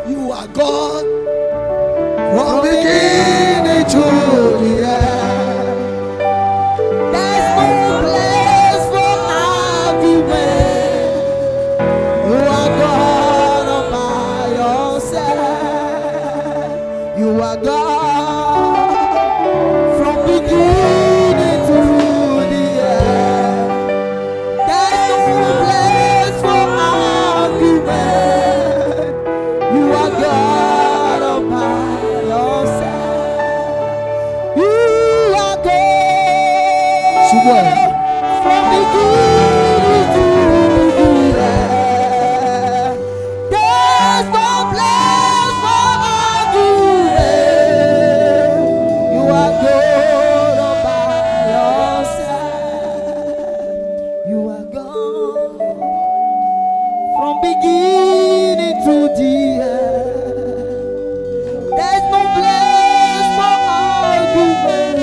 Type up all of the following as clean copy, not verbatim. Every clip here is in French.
You are God from beginning to the end. There's no place for argument. You are God all by yourself. You are God from beginning to the end. There's no place for argument. You are God all by yourself. You are God from beginning to the end. There's no place for argument. You are God all by yourself. You are God from beginning to the end. There's no place for argument.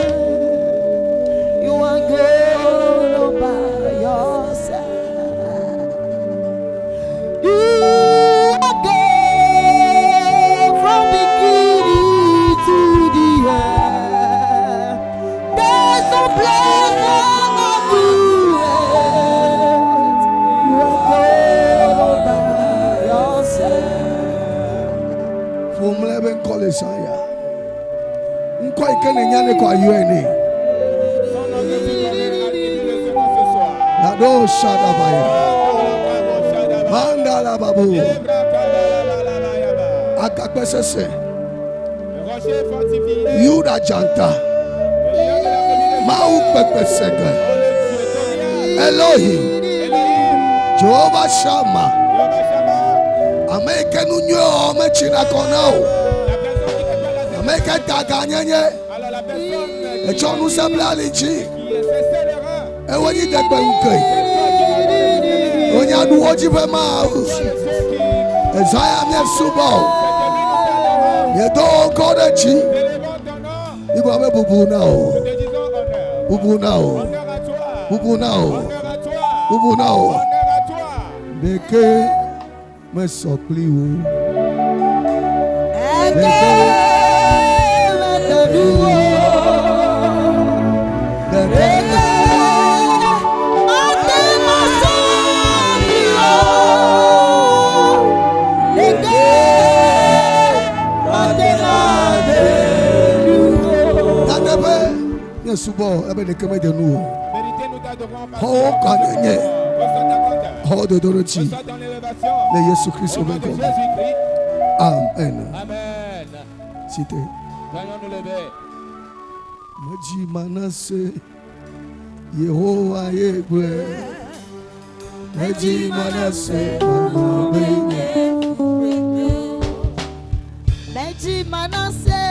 You are God all by yourself. You are God from beginning to the end. There's no place for argument. You are God all by yourself. From 11 college, Nkwa ikene nyane kwa yueni. Nado shadabaya. Mandala babu. Akakpesese. Yuda janta. Mau pepesega. Elohim. Jehovah Shammah. Ameke nunyo mechina konao. Ameke taganyenye. Echonu seblali chi. Ewenyi dekbe uke. Onya duoji pe maus. Ezaya mye subo. Yedo kode chi. Ibo ame bubu nao. Bubu nao. Bubu nao. Bubu nao. Deke me sopli o. Subo ebe de keme de nous. Oh kanyenye. Oh de dorochi. Le Yesu Christ au ventre. Amen. Amen. Cité. Voyons nous lever. Maji manase. Yehowa yegwe. Maji manase. Maji manase.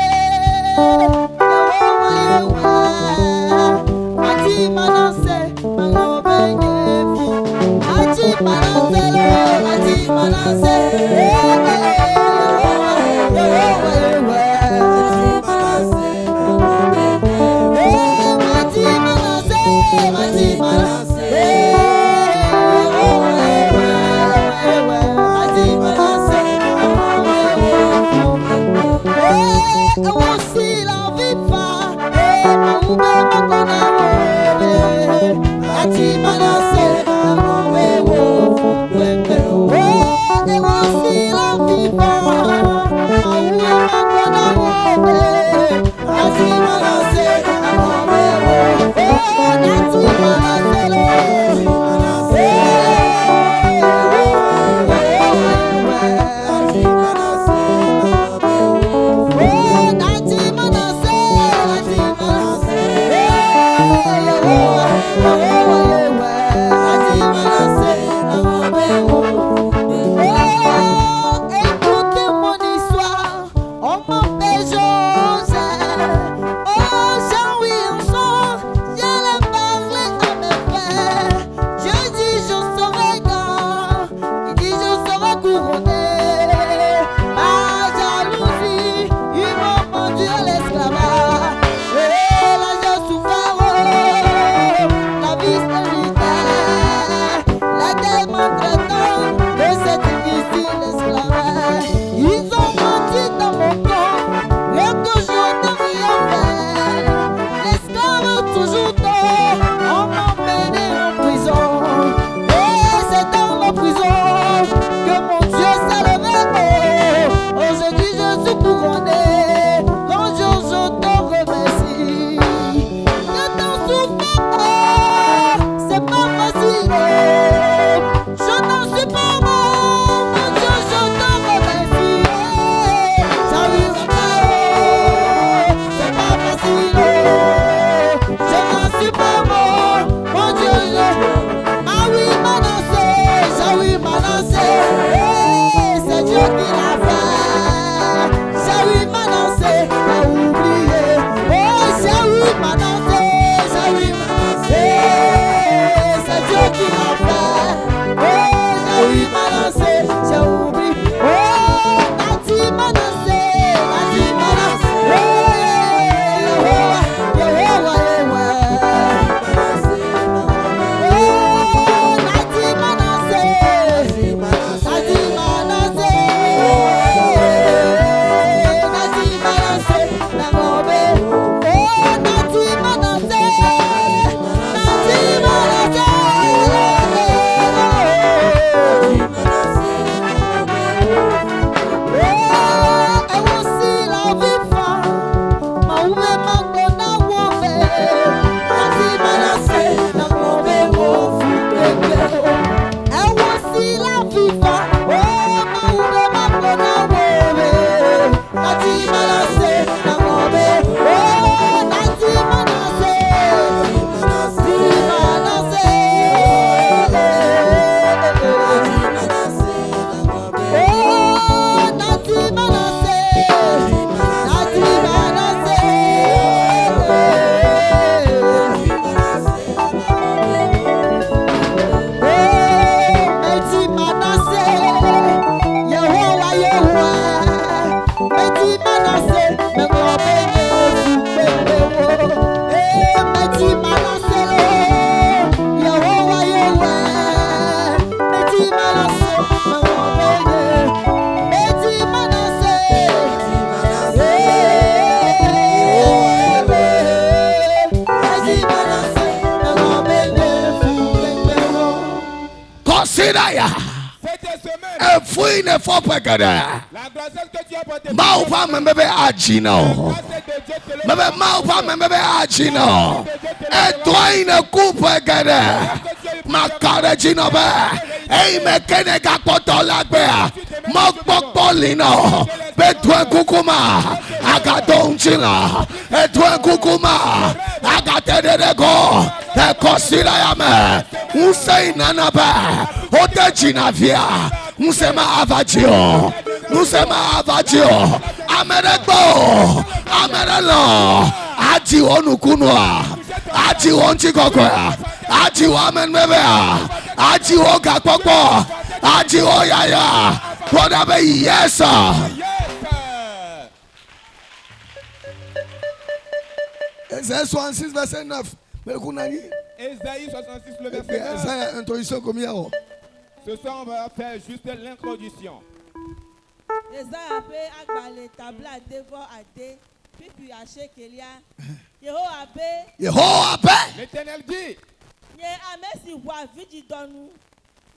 consider ya. Cette semaine, A fouine for pegada. la grossesse que tu as portée. Maupa membebe agino. Grâce de Dieu te le Mebe maupa membebe agino. E toine coupe gada. Makare gino be. Ei mekene kapoto lagbe. Mokpopolino. Betwe kukuma. Agadon china. Etwe kukuma. Agatedego. E consider ya me. Usei nanabe. Ote chinavia. Musema avagio. Musema avagio. Amerego. Amerelo. Aji onukunwa. Aji onchikokoya. Aji wamenmebea. Aji ogakpokpo. Aji oyaya. Whatever, yes sir. Yes. Esaïe 66, verset 9. Mais qu'on a dit, Ésaïe 66, le verset 9. ça y a introduction comme il y a. Ce soir, on va faire juste l'introduction. Esaïe abe agbale tabla devo ade pipi ache kelia Yehowa abe Yehowa be. L'Éternel dit, nye amesi wa vidi donu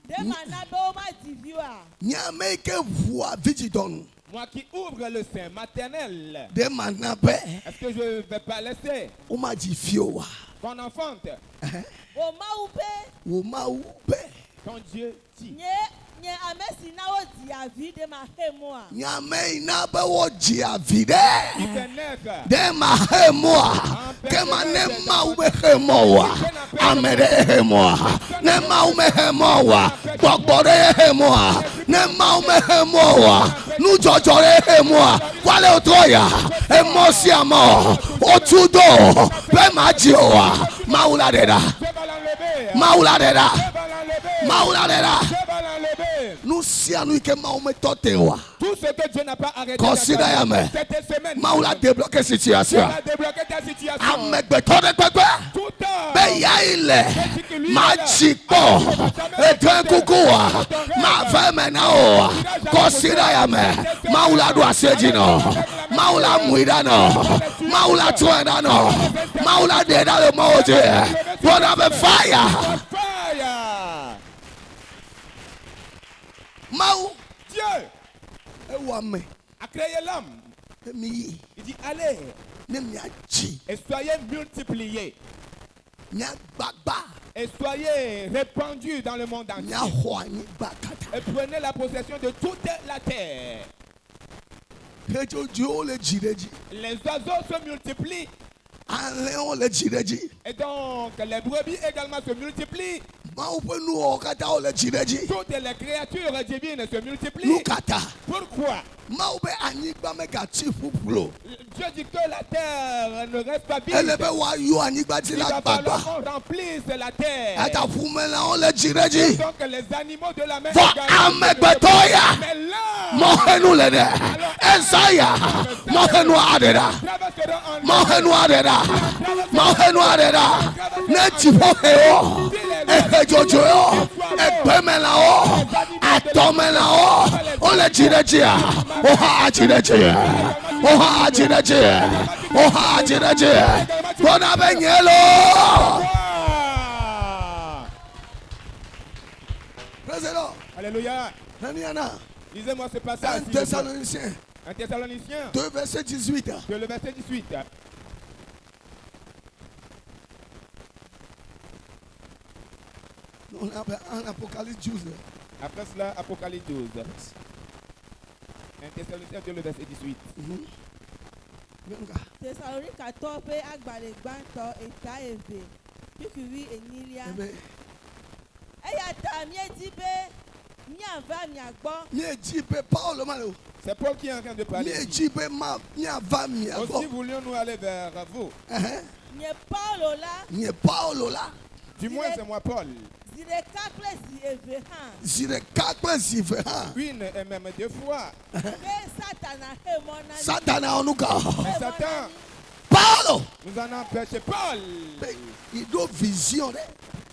de manabe o ma divia Nyameke voix vigidon. moi qui ouvre le sein maternel, De manabe. est-ce que je ne vais pas laisser Uma di fiowa. ton enfante, o ma ube Uma ube. ton Dieu dit? nye amesi na o di avi de ma hemoa Nyame inabe wo jia vide. Il fait naître De ma hemoa. Kema ne ma ube hemoa. Amere hemoa. Ne ma ume hemoa. Bokbore hemoa. Ne ma ume hemoa. Nu jojore hemoa. Wale otoya. Emosiamo. Otudo. Be majioa. Maula deda. Je vais l'enlever. Maula deda. Je vais l'enlever. Maula deda. Je vais l'enlever. Nous si anu ke ma ume totewa. Tout ce que Dieu n'a pas arrêté Consider d'attendre me. cette semaine, Maula débloquer Dieu situation. va débloquer ta situation. Amegbeto de gbegbe. Tout heure. Be ya ile. Machiko. Etwe kukuwa. Ma veme na o. Consider ya me. Maula do asejino. Maula muidano. Maula tuendano. Maula deda le moje. Wanna be fire. Fire. Mau. Dieu Ewame. a créé l'homme. Emi. Il dit allez Ne mi aji. et soyez multipliés Nya gbagba. et soyez répandus dans le monde Nya entier hwani bakata. et prenez la possession de toute la terre. Kejo jo le jireji. Les oiseaux se multiplient Aléon le jireji. et donc les brebis également se multiplient. Mau pe nu okata o le jireji. Toutes les créatures divines se multiplient. Lukata. Pourquoi? Mau be anyigba mega ti fupulo. Dieu dit que la terre ne reste pas vide. Elebe wa yo anyigba ti Il la va gbagba. falloir qu'on remplisse la terre. Eta fumela on le jireji. Donc les animaux de la mer. For également amegbetoya. mais là, Mohenu le de. Esaya. Mohenu adeda. traverseront en Mohenu adeda. Mohenu adeda. Ne tipo heo. Ehejojo yo. Ekpemela o. Atomela o. O le jireji ya. Oha jireji. Oha jireji. Oha jireji. Bona benyelo. Président. Alléluia. Naniana. Lisez-moi ce 1 passage. s'il vous plaît. Thessaloniciens 1 Thessaloniciens, 2 verset 18. que le verset 18. On a en Apocalypse 12. Après cela, Apocalypse 12. 1 Thessaloniciens 2, le verset 18. Venga. Thessalonica to pe agbale gbanto eta eve pikiwi enilia Eh bien, eya ta mi di be mi ava mi agbo mi eji pe Paul malo. C'est Paul qui est en train de Mi parler. eji pe ma mi ava mi Aussi avo. voulions-nous aller vers vous. nye paulo la Ni Paul la. Du moins, c'est moi, Paul. zireka kple zi eve ha Zire kakwe zive ha. Une et même deux fois. be satana hemo na ni. Satana onuka. Mais Satan Paulo. nous en a empêché. Paul, Il do vision de.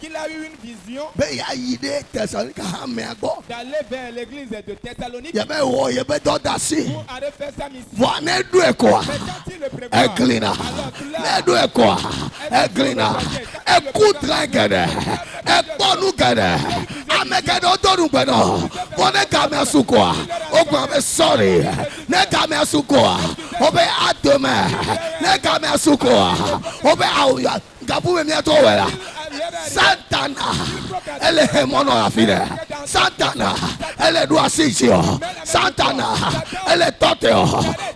qu'il a eu une vision Be ya yide Thessalonica ha me agbo. d'aller vers l'église de Thessalonique Ye be wo ye be do dasi. pour aller faire sa mission. Wa ne do ekwa. Mais quand il le prévoit, Eglina. alors Ne là, do ekwa. Eglina. Ekutran gede. Ekponu gede. Amekedo Dorubeno. One Kamia Sukoa. Okwa sorry. Ne Kamia Sukoa. Obe Adome. Ne Kamia Sukoa. Obe Auya. Gabu Miatowela. Santana. Elle est mon affaire. Santana. Elle est doit sitio. Santana. Elle est toteo.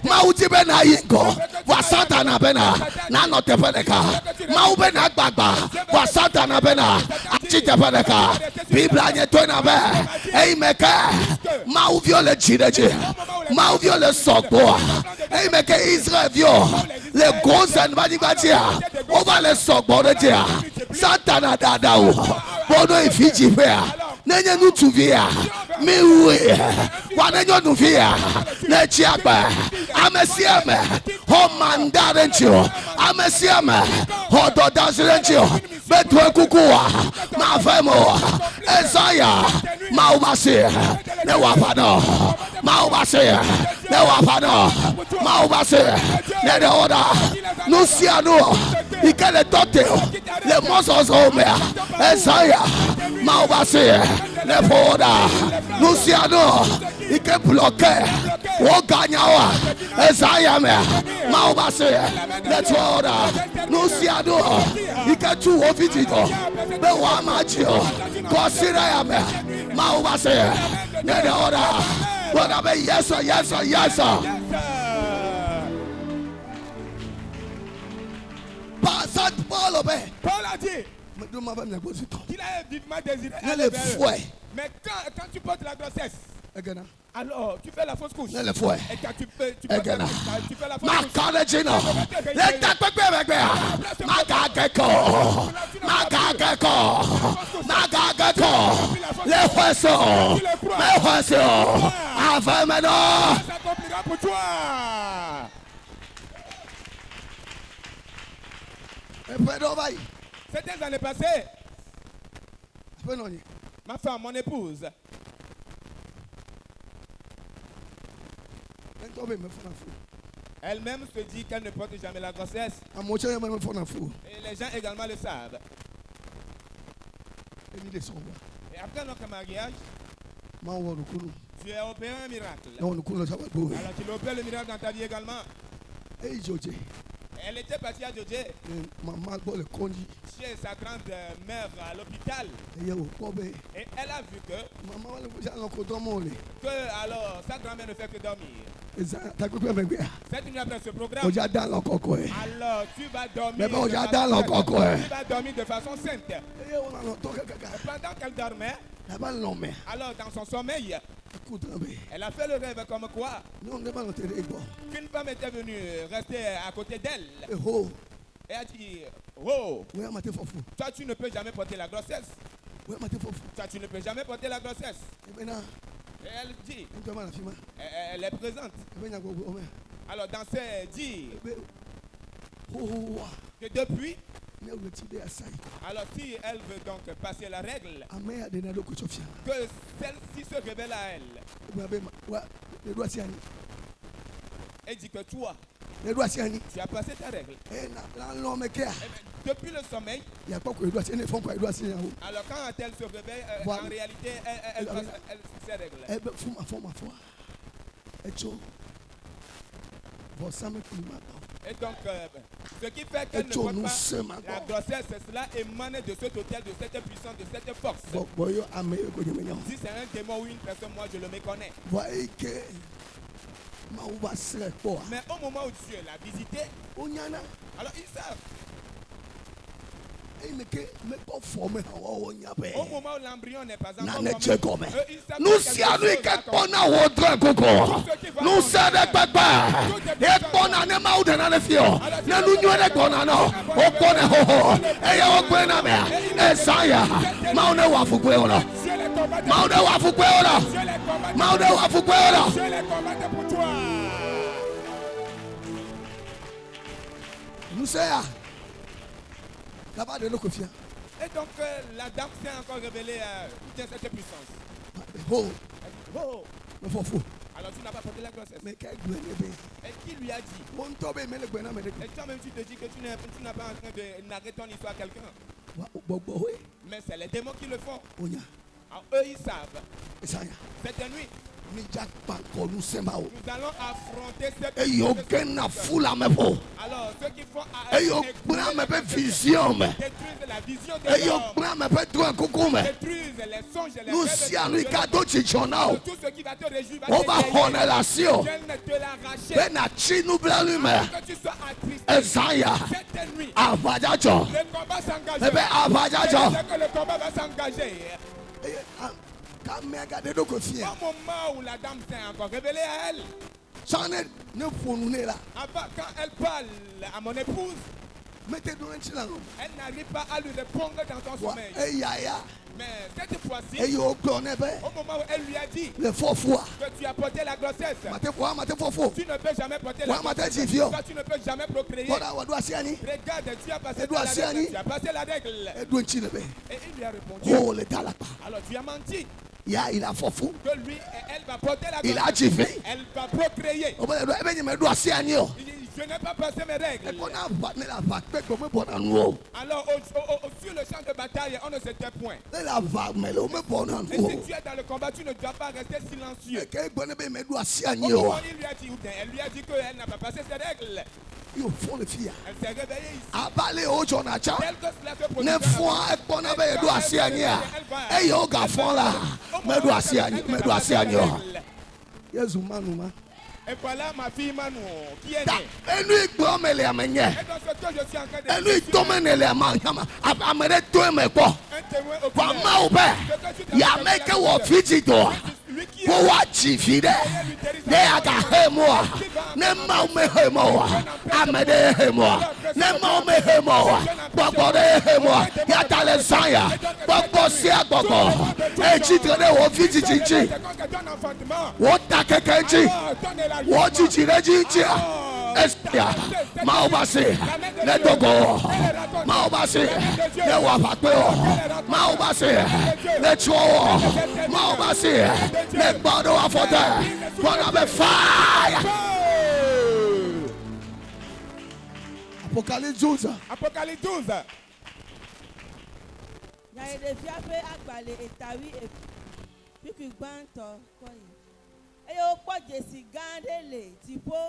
Mauti bena yingo. Wa Santana bena. Nano tepeneka. Mau bena gbagba. Wa Santana bena. Achi tepeneka. Bibla nye twena be. Ei meke. Mau viole chireje. Mau viole sokboa. Ei meke Israel vio. Le gozen badi badia. Over le sokbo de dia. Santana dadao. Bono ifiji fea. Nenye nutu via. Miwe. Wanenyo nuvia. Nechiakba. Amesiame. Homandarenchio. Amesiame. Hododansirenchio. Betwe kukua. Mafemo. Esaya. Maubasi. Newapano. Maubasi. Newapano. Maubasi. Nedeoda. Nusiano. Ikele toteo. Le mozos omea. Esaya. Maubasi. Nepoda. Nusiano. Ike bloque. Woganyawa. Esaya me. Maubasi. Nepoda. Nusiano. Ike tu ofitito. Bewa machio. Kosira ya me. Maubasi. Nedeoda. Whatever, yes sir, yes sir, yes sir. Passat Paul obé. Paul a dit qu'il a vivement désiré aller vers eux. Mais quand tu portes la grossesse, alors tu fais la fausse couche. Et quand tu fais la fausse ça s'accomplira pour toi. C'était l'année passée. Ma femme, mon épouse. Elle-même se dit qu'elle ne porte jamais la grossesse. Et les gens également le savent. Et après notre mariage, tu as opéré un miracle. Alors tu opères le miracle dans ta vie également. Elle était partie à Djodje chez sa grand-mère à l'hôpital. Et elle a vu que alors sa grand-mère ne fait que dormir. C'est une après ce programme. Alors tu vas dormir de façon sainte. Pendant qu'elle dormait, alors dans son sommeil, elle a fait le rêve comme quoi qu'une femme était venue rester à côté d'elle. Et a dit, oh, toi tu ne peux jamais porter la grossesse. Toi tu ne peux jamais porter la grossesse. Et elle dit, elle est présente. Alors dans ses dires, que depuis, alors si elle veut donc passer la règle, que celle-ci se révèle à elle. Elle dit que toi, tu as passé ta règle. Depuis le sommeil, alors quand elle se réveille, en réalité, elle passe ses règles. Et donc, ce qui fait qu'elle ne porte pas la grossesse, cela émane de cet hôtel, de cette puissance, de cette force. Si c'est un démon ou une personne, moi je le méconnais. Mais au moment où Dieu l'a visité, alors ils savent. Au moment où l'embryon n'est pas encore formé, nous sommes nous et donc la dame s'est encore révélée toute cette puissance. Alors tu n'as pas porté la grossesse. Et qui lui a dit? Et toi-même tu te dis que tu n'as pas en train de narrer ton histoire à quelqu'un. Mais c'est les démons qui le font. Eux, ils savent. Cette nuit, nous allons affronter cette nuit. Alors, ceux qui font détruisent la vision de l'homme, détruisent les songes et les rêves, tout ce qui va te réjouir, va te je ne te l'arracher. Que tu sois attristé. Cette nuit, le combat s'engage. Que le combat va s'engager. Au moment où la dame s'est encore révélée à elle, avant, quand elle parle à mon épouse, elle n'arrive pas à lui répondre dans son sommeil. Mais cette fois-ci, au moment où elle lui a dit que tu as porté la grossesse, tu ne peux jamais porter la grossesse, tu ne peux jamais procréer. Regarde, tu as passé la règle. Et il lui a répondu, alors tu as menti. Il a faux. Que lui et elle va porter la grossesse. Il a jivé. Elle va procréer. Je n'ai pas passé mes règles. Alors, sur le champ de bataille, on ne se tait point. Et si tu es dans le combat, tu ne dois pas rester silencieux. Au moment où il lui a dit, elle lui a dit qu'elle n'a pas passé ses règles. Elle s'est réveillée ici. Tel que cela se produit. Et voilà ma fille Manu qui est née. Et dans ce que je suis en train de dire, un témoin oculaire. Apocalypse 12. Apocalypse 12. Eye wokpɔ dzesi gã aɖe le dziƒo,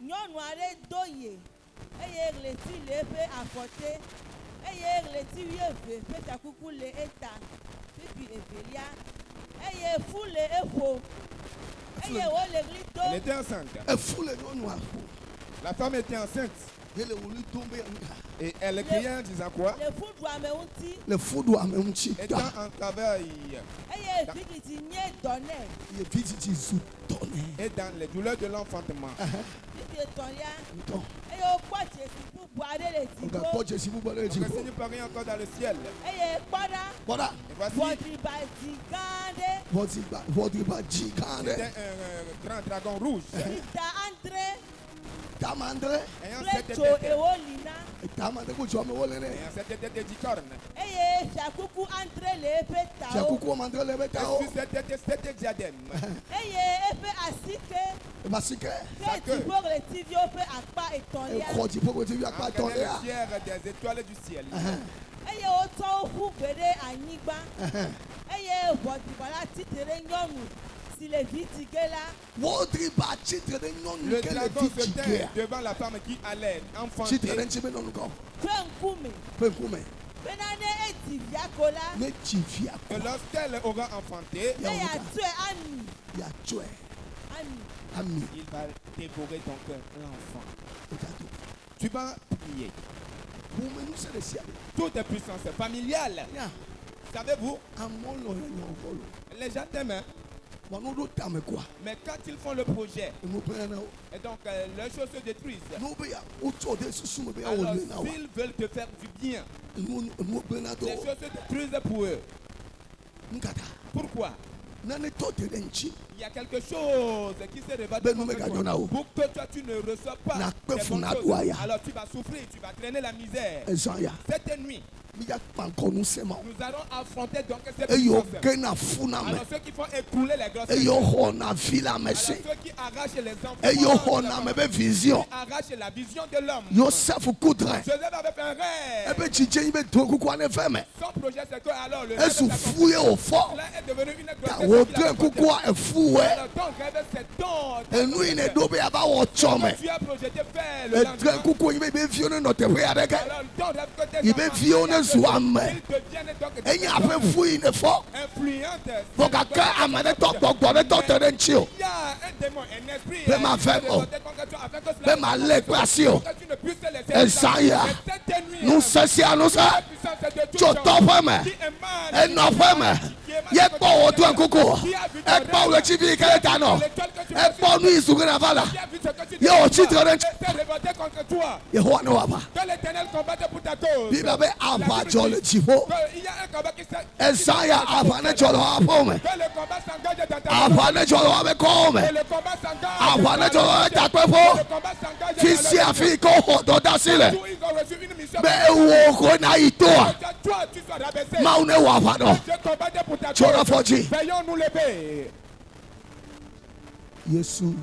nyɔnu aɖe do ye eye ɣleti le eƒe afɔte eye ɣleti 12 ƒe takuku le eta pipi evelia eye fu le eƒo eye wole ɣli do. Elle était enceinte. La femme était enceinte. Et elle criait en disant quoi? Le foudre à mes étant en travail. Et dans les douleurs de l'enfantement. On ne peut rien encore dans le ciel. Et voici, c'était un grand dragon rouge. Ayant cette tête d'icorne. C'était diadème. Des étoiles du ciel. Le dragon se tint devant la femme qui allait enfanter. Et lorsqu'elle aura enfanté, il va dévorer ton cœur, l'enfant. Tu vas prier. Toutes les puissances familiales. Savez-vous, les gens t'aiment. Mais quand ils font le projet, et donc les choses se détruisent. Alors s'ils veulent te faire du bien, les choses se détruisent pour eux. Pourquoi? Il y a quelque chose qui s'est révélé pour que toi tu ne reçois pas des bonnes choses. Alors tu vas souffrir, tu vas traîner la misère. Cette nuit, Nous allons affronter donc cette Eyo puissance. kena funa me. Alors ceux qui font écrouler les grosses Eyo personnes. hona vila me Alors se. ceux qui arrachent les enfants. Eyo hona me be vision. Qui arrachent la vision de l'homme. Joseph koudre. Joseph avait fait un rêve. Ebe chiche ibe toku kwa ne feme. Son projet c'est que alors le Esu fouye au fort. là est devenu une Ta grossesse. wodre kukwa efouwe. Alors ton rêve c'est ton. Enu ine dobe aba wo chome. Tu as projeté faire le Etre lendemain. kuku ibe be vione no te we adeke. Alors ton rêve que tes Ibe enfants, vione zuame. ils deviennent donc des Enya ape fouye ne fort. influentes. Fokaka amane to gbogbo ne to tere nchi o. Il y a un démon, un esprit. Fais ma femme, oh. Fais ma leg kwasi o. Esaya. Nous sesi anusa. Choto feme. Eno feme. Ye po otu kuku. E po le chivi kele tano. E po nu isugu na vala. Ye o chitre nchi. Yehowa ne waba. Que l'Éternel combatte pour ta cause. Bible be aba jole chivo. Il y a un combat qui s'est. Esaya aba ne jole apome. Que le combat s'engage dans ta vie. Aba ne jole abe kome. Que le combat s'engage. Aba ne jole takwe Que fo. le combat s'engage. Fisi afi ko ho do dasile. Tous ils ont reçu une mission. Be wo ko na itoa. Toi, tu sois rabaissé. Ma une waba no. Je combattais pour ta Chora cause. foji. Veillons nous lever. Yesu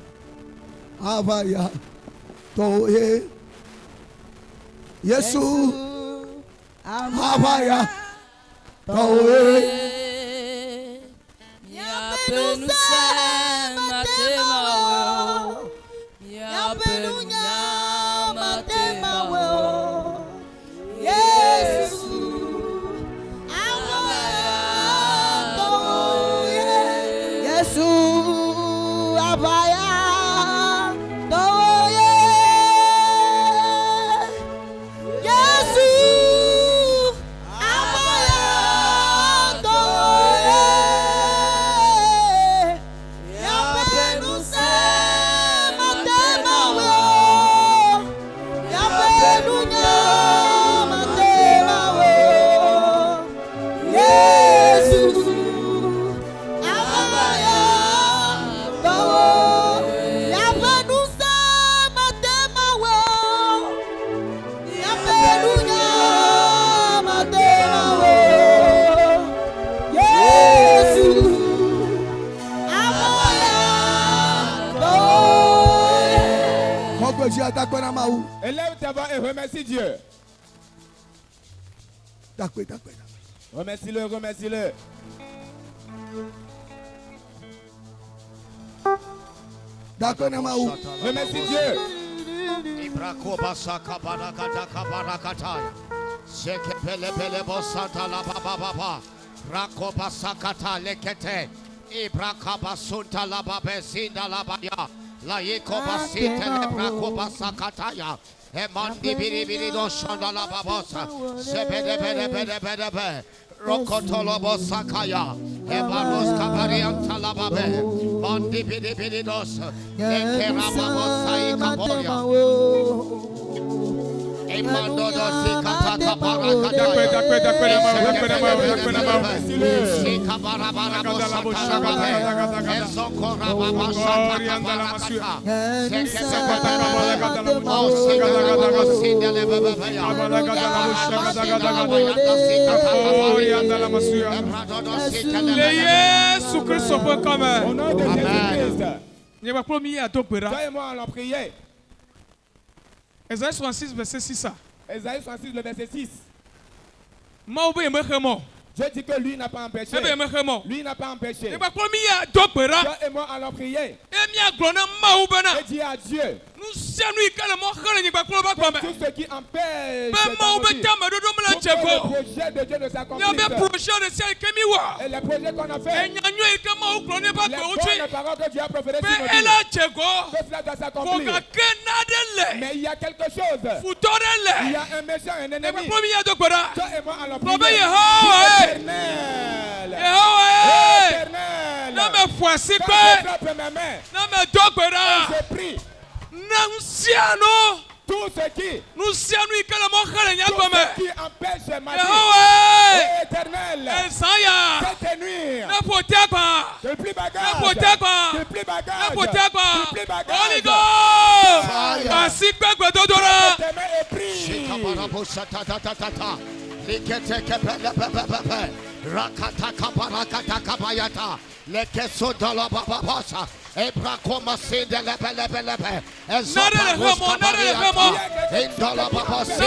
abaya toye. Yesu abaya toye. Élève ta voix et remercie Dieu. Remercie-le, remercie-le. Remercie Dieu. La yekobasite lebrakobasakataya. Emandi biribiri doshanda la babosa. Sebede bede bede bede be. Rokotolobo sakaya. Ebaros kabarian talababe. Mandi biribiri dos. Lekera babosa ikaboria. Emando dosi kataka parakataya. Au nom de Jésus-Christ. Toi et moi allons prier. Esaïe 66, verset 6. Esaïe 66, le verset 6. Je dis que lui n'a pas empêché. Lui n'a pas empêché. Toi et moi allons prier. Et dis à Dieu. Tout ce qui empêche le projet de Dieu de s'accomplir. Et les projets qu'on a fait. Les bonnes paroles que Dieu a proférées sur nos vies. Que cela doit s'accomplir. Mais il y a quelque chose. Il y a un méchant, un ennemi. Toi et moi allons prier. Éternel. Éternel. Quand je frappe ma main. Je prie. Tout ce qui empêche ma vie. Éternel. Cet nuire. N'importe quoi. De plus bagage. N'importe quoi. De plus bagage. N'importe quoi. De plus bagage. Holy Ghost. Fire. Ainsi que Gododora. Tes mains et prie. Shikabarabosatatatata. Liketekepelepepepepe. Rakatakabarakatakabayata. Lekesodalabababasa. Ebrakomasindelebelebelebe. Ezobaruskababiata. Indalababasa.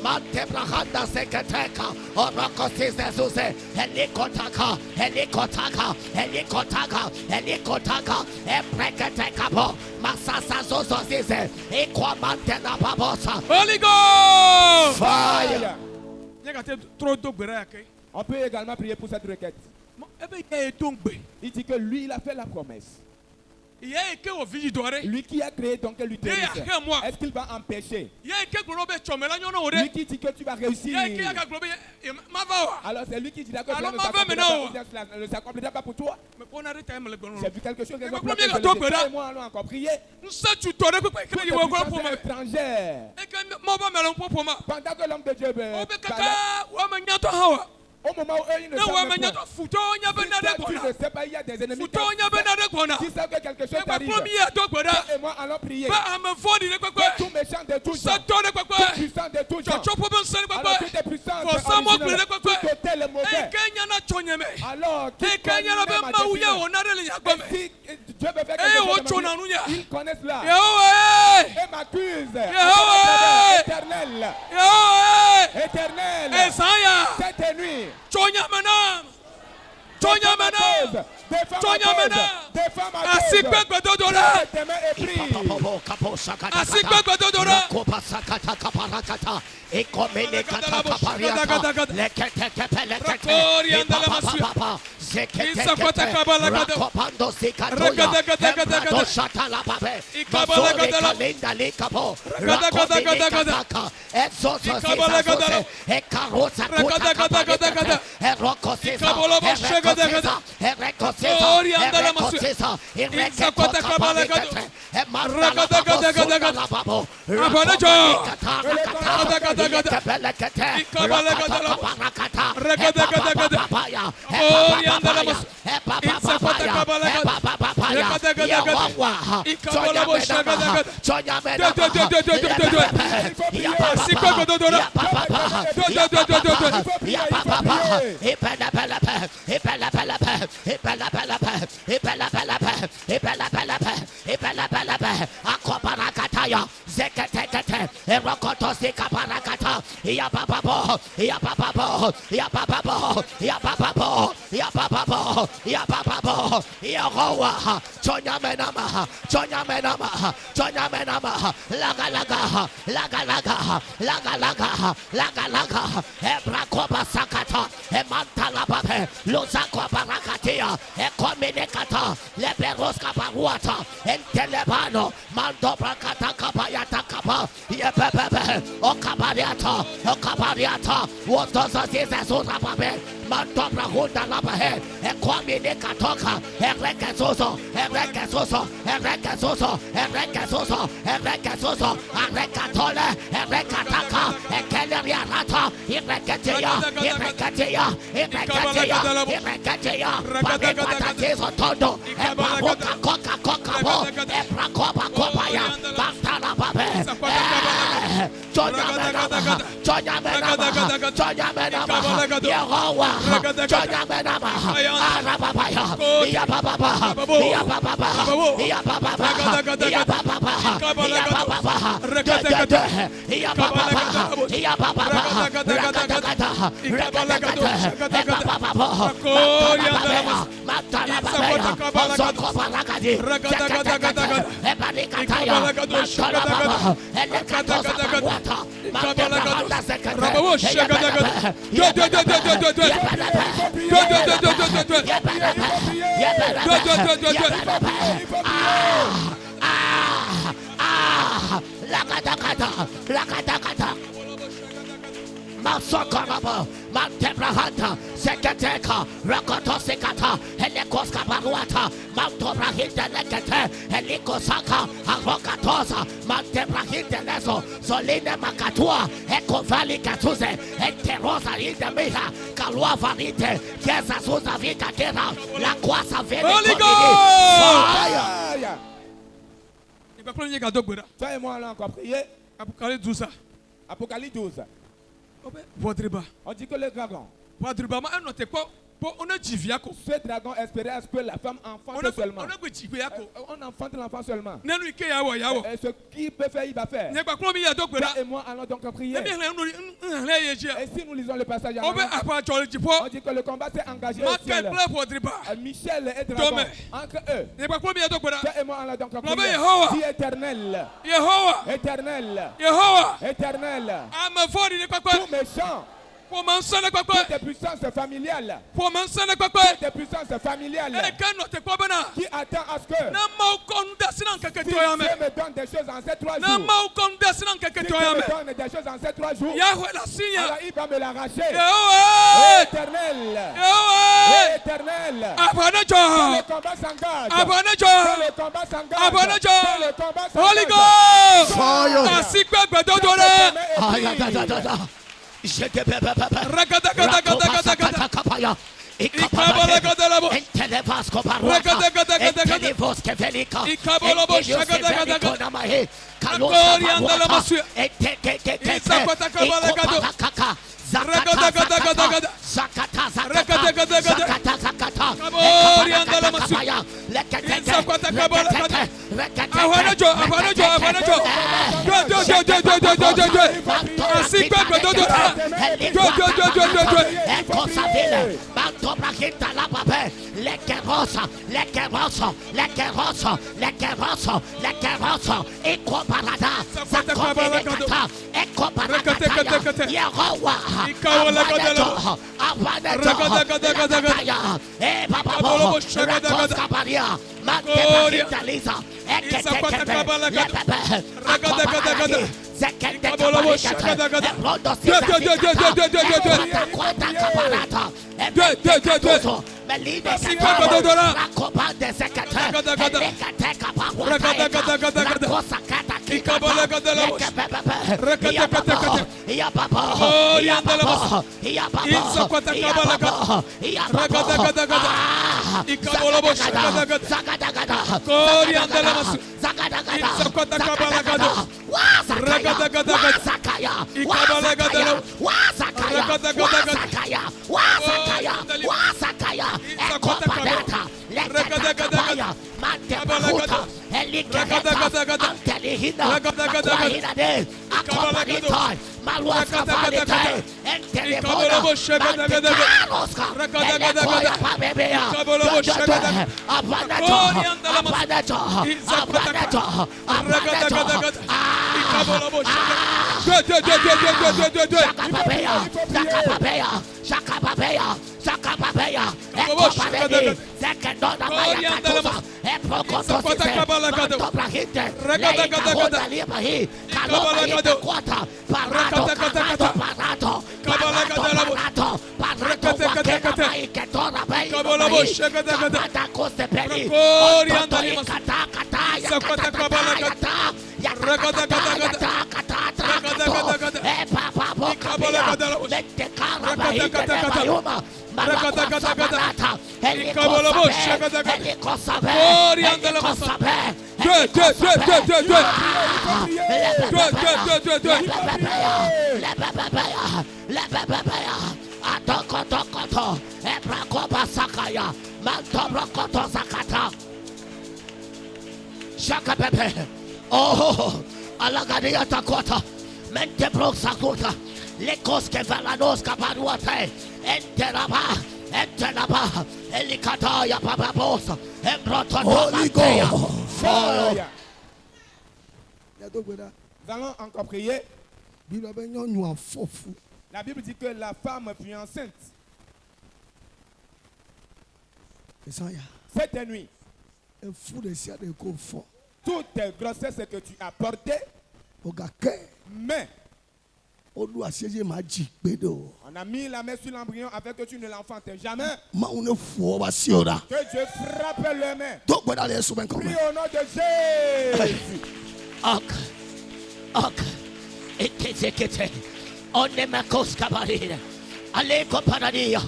Mantebrahanda seketeka orokosize zuze helikotaka epreketeka bo masasa zozo zize ikwamantena babosa. Holy Ghost. Fire. On peut également prier pour cette requête. Il dit que lui, il a fait la promesse. Lui qui a créé ton cœur, lui te est-ce qu'il va empêcher? Lui qui dit que tu vas réussir. Alors c'est lui qui dira que ne s'accomplira pas pour toi. J'ai vu quelque chose. Et moi, allons encore prier. Étrangère. Pendant que l'homme de Dieu au moment où eux, ils ne savent pas, tu ne sais pas, il y a des ennemis qui savent que quelque chose t'arrive. Et moi, allons prier. Que tout méchant de tout genre, tout puissant de tout genre, alors tout est puissant, tout hôtel est mauvais. Alors, qui connaît ma destinée? Si Dieu veut faire quelque chose, ils connaissent là. Et m'accuse. Éternel. Cette nuit. Défends ma Masokorabo, Mantebrahanta, Sekateka, Rakotosikata, Helekoska Baruata, Mantobrahita Lekate, Helikosaka, Arokatosa, Mantebrahita Leso, Solina Makatua, Eko Valley Katuse, Enterosa Indemiha, Kalua Vanite, Kesa Suza Vita Kera, La Quasa Vele. Holy Ghost! Toi et moi, allons encore prier. Apocalypse 12. Apocalypse 12. On dit que le dragon, ce dragon espérait à ce que la femme enfante seulement. On enfante l'enfant seulement. Et ce qui peut faire, il va faire. Toi et moi allons donc prier. Et si nous lisons le passage, on dit que le combat s'est engagé au ciel. Michel et dragon, entre eux. Toi et moi allons donc prier. Dis éternel, éternel, éternel, tout méchant, toutes les puissances familiales, toutes les puissances familiales qui attend à ce que si Dieu me donne des choses en ces 3 jours, si Dieu me donne des choses en ces 3 jours, alors il va me l'arracher. Éternel, éternel, le combat s'engage, le combat s'engage, le combat s'engage. Aya, Mantabrokoto Sakata, Shaka Pepe, oh, Alagadia Takota, Mentebro Sakota, Lekos Kevalanos Kapaduate, Enteraba, Elikataya Papabosa, Holy God. Fire. Nous allons encore prier. La Bible dit que la femme fut enceinte. Cette nuit, toutes tes grossesses que tu as portées, mais on a mis la main sur l'embryon afin que tu ne l'enfantes jamais. Que Dieu frappe les mains. Prie au nom de Jésus. Ekete, Onemakos Kabarina, Aleko Paradia,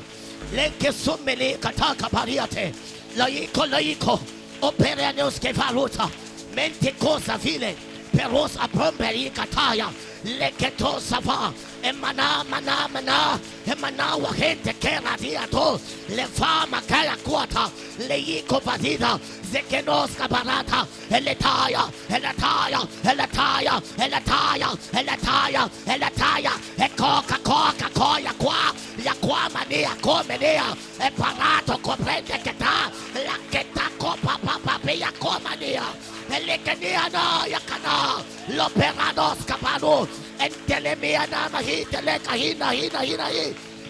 Lenke Sumeli Kataka Pariate, Laiko, Operanos Kevaruta, Mente Cosa Ville, Peros Apomberi Kataya, Leketo Sava, Emana, Emana Wahente Keradiato, Le Fama Kalakuata, Leiko Padida, Zekenos Kabarata, Eletaya, Coca, Yakwa Mania, Comenia, Eparato, Comprende Keta, La Keta Copa Papia Comania, Elekania, Yakana, Loperados Capano, Entelemiana, Telekahina,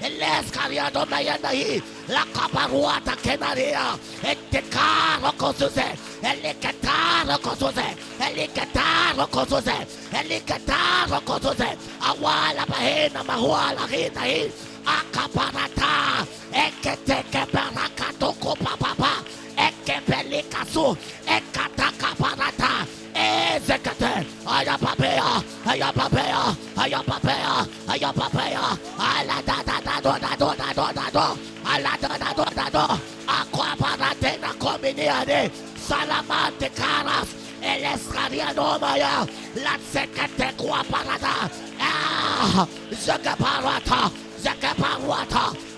Elescariado Mayanahi, La Caparuata Kenaria, Etecaro Cosuse, Elicataro Cosuse, Awala Bahena, Mahuala Hinahi, Acaparata, Eketeke Barakato Papa, Ekepelicasu, Ekataka Parata, Ezekate, Ayapapea, Aladado, Aquaparatena Cominiade, Salamante Caras, Elescariano Maya, La Secate Quaparada,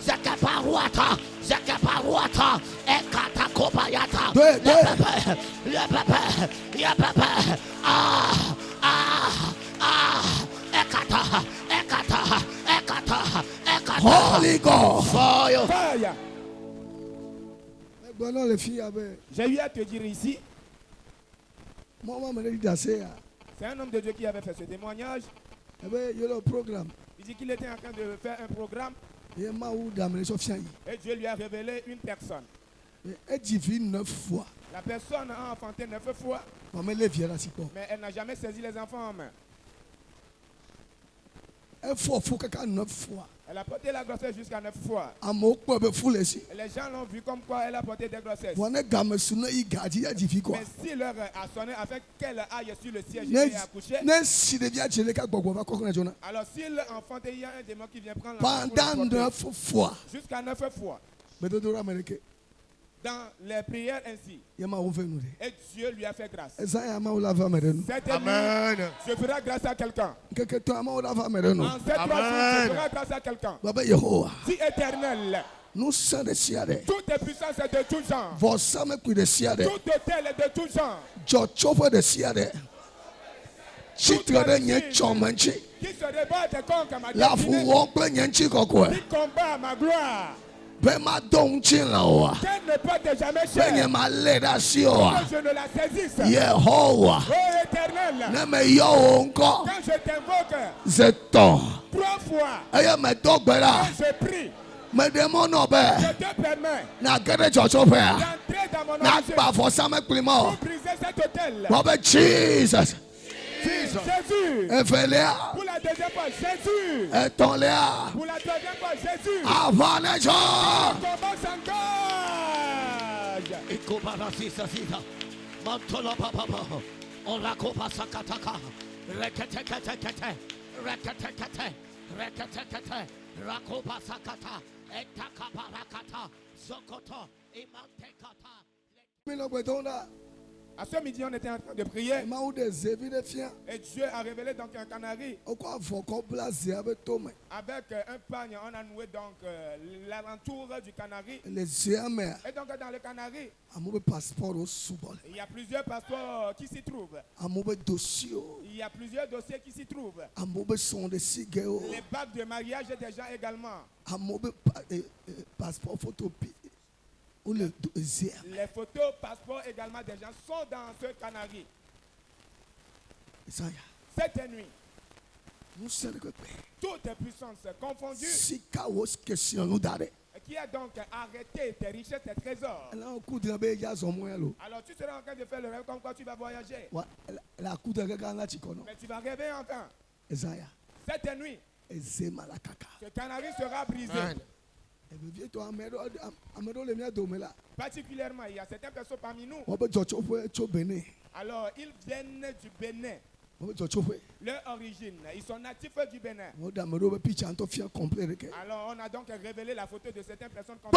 Zakaparuata, Ekata Kopayata, Ekata, Holy God. Fire. Fire. J'ai eu à te dire ici, c'est un homme de Dieu qui avait fait ce témoignage. Il dit qu'il était en train de faire un programme et Dieu lui a révélé une personne. La personne a enfanté 9 fois, mais elle n'a jamais saisi les enfants en main. Elle a porté la grossesse jusqu'à 9 fois. Et les gens l'ont vu comme quoi elle a porté des grossesses. Mais si l'heure a sonné afin qu'elle aille sur le siège et accoucher, alors s'il enfante, il y a un démon qui vient prendre l'enfant jusqu'à 9 fois. Dans les prières ainsi. Et Dieu lui a fait grâce. Amen. Je ferai grâce à quelqu'un. En cette 3 jours, je ferai grâce à quelqu'un. Si éternel. Toutes les puissances de tout genre. Toutes les telles de tout genre. Qui se débattent contre ma destinée. Qui combat ma gloire. Qu'elle ne porte jamais cher. Que je ne la saisisse. Oh éternel. Quand je t'invoque 3 fois. Quand je prie. Je te permets d'entrer dans mon origine pour briser cet hôtel. Jesus. Jésus. Pour la deuxième fois, Jésus. Pour la deuxième fois, Jésus. Comment s'engage? À ce midi, on était en train de prier. Et Dieu a révélé donc un canari. Avec un pagne, on a noué donc l'alentour du canari. Et donc dans le canari, il y a plusieurs passeports qui s'y trouvent. Il y a plusieurs dossiers qui s'y trouvent. Les bagues de mariage des gens également. Passeport photo. Les photos, passeports également des gens sont dans ce canari. Cette nuit, toutes les puissances confondues, qui a donc arrêté tes richesses, tes trésors. Alors tu seras en train de faire le rêve comme quoi tu vas voyager. Mais tu vas rêver enfin. Cette nuit, ce canari sera brisé. Particulièrement, il y a certaines personnes parmi nous. Alors, ils viennent du Bénin. Leur origine, ils sont natifs du Bénin. Alors, on a donc révélé la photo de certaines personnes comme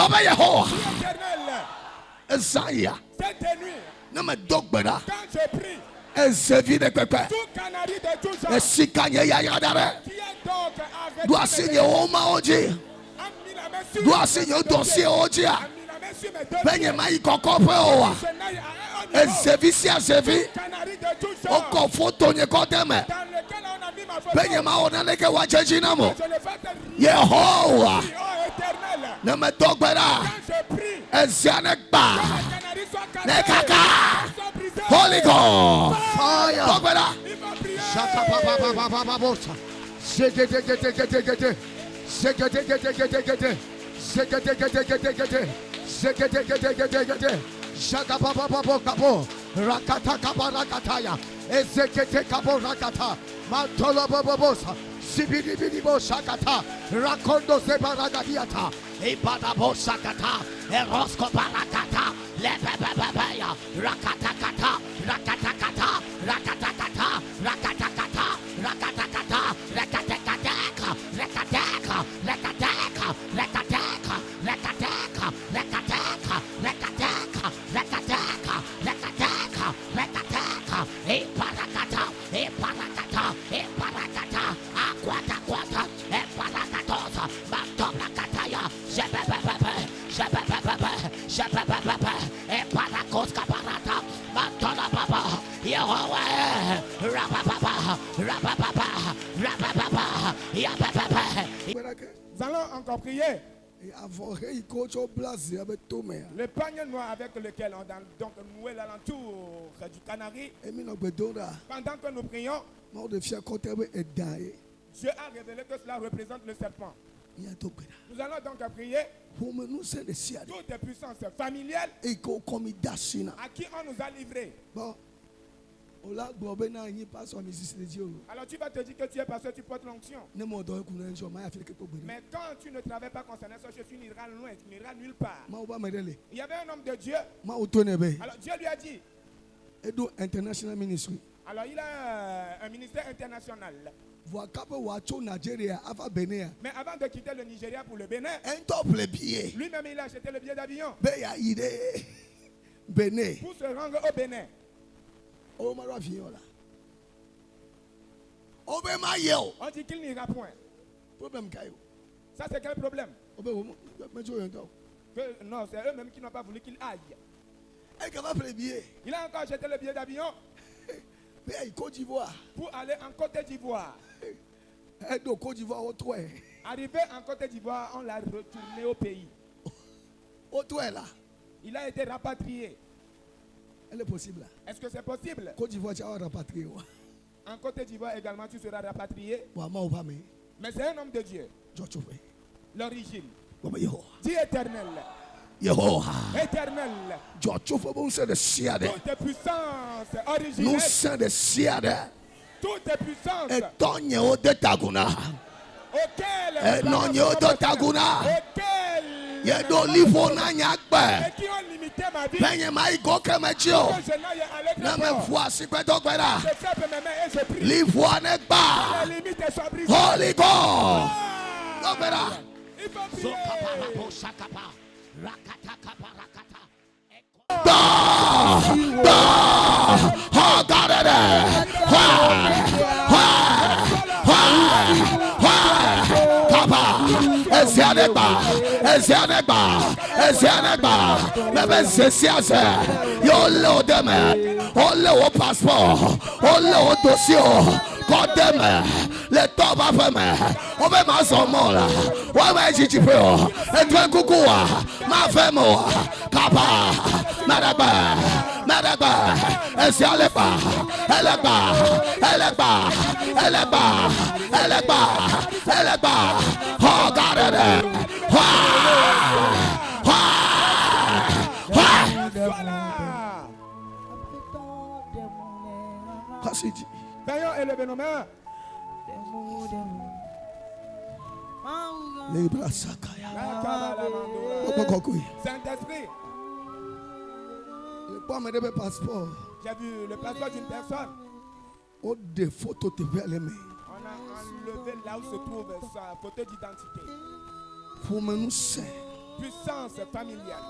cette nuit, quand je prie, tout canari de tout genre, qui est donc arrêté, doit signer dossier au dia. Benye mai kokope owa. Ezevisi azevi. Oko foto nye kodeme. Benye ma onaleke wajeji namo. Yehowa. Neme dogbera. Ezianekba. Nekaka. Holy God. Fire. Dogbera. Shaka papa papa papa bosa. Shake. Shaka papa papa kapo rakata kabarakataya ezekete kapo rakata mantolo bobosa sibidi bidi bo shakata rakondo sebaragadiata ibada bo shakata erosko barakata lebebebaya rakata kata rakata kata rakata kata rakata kata rakata kata rakata kata rekateka rekateka rekateka rekateka rekateka rekateka rekateka rekateka rekateka e parakata akwata kwata e parakatosa matobrakataya shebebebebe e parakoska parata matola baba Yahweh rababa nous allons encore prier. Le pagne noir avec lequel on a donc noué l'alentour du canari. Pendant que nous prions, Dieu a révélé que cela représente le serpent. Nous allons donc prier toutes les puissances familiales à qui on nous a livrés. Alors tu vas te dire que tu es pasteur, tu portes l'onction. Mais quand tu ne travailles pas concernant ça, tu finiras loin, tu n'iras nulle part. Il y avait un homme de Dieu. Alors Dieu lui a dit. Alors il a un ministère international. Mais avant de quitter le Nigeria pour le Bénin, lui-même il a acheté le billet d'avion pour se rendre au Bénin. On dit qu'il n'ira point. Ça c'est quel problème? Non, c'est eux-mêmes qui n'ont pas voulu qu'il aille. Il a encore acheté le billet d'avion pour aller en Côte d'Ivoire. Arrivé en Côte d'Ivoire, on l'a retourné au pays. Il a été rapatrié. Est-ce que c'est possible? En Côte d'Ivoire également, tu seras rapatrié. Mais c'est un homme de Dieu. L'origine. Dis éternel. Éternel. Toutes les puissances originelles. Toutes les puissances qui ont limité ma vie, Holy God. il faut prier. passeport, dossier. Le top a fait, on va m'en sommer là. Ouais, j'y peux. Et toi, coucou, ma femme, papa, madame, elle est pas, oh, regardez, D'ailleurs, élevez nos mains. Saint-Esprit. J'ai vu le passeport d'une personne. On a enlevé là où se trouve sa photo d'identité. Puissance familiale.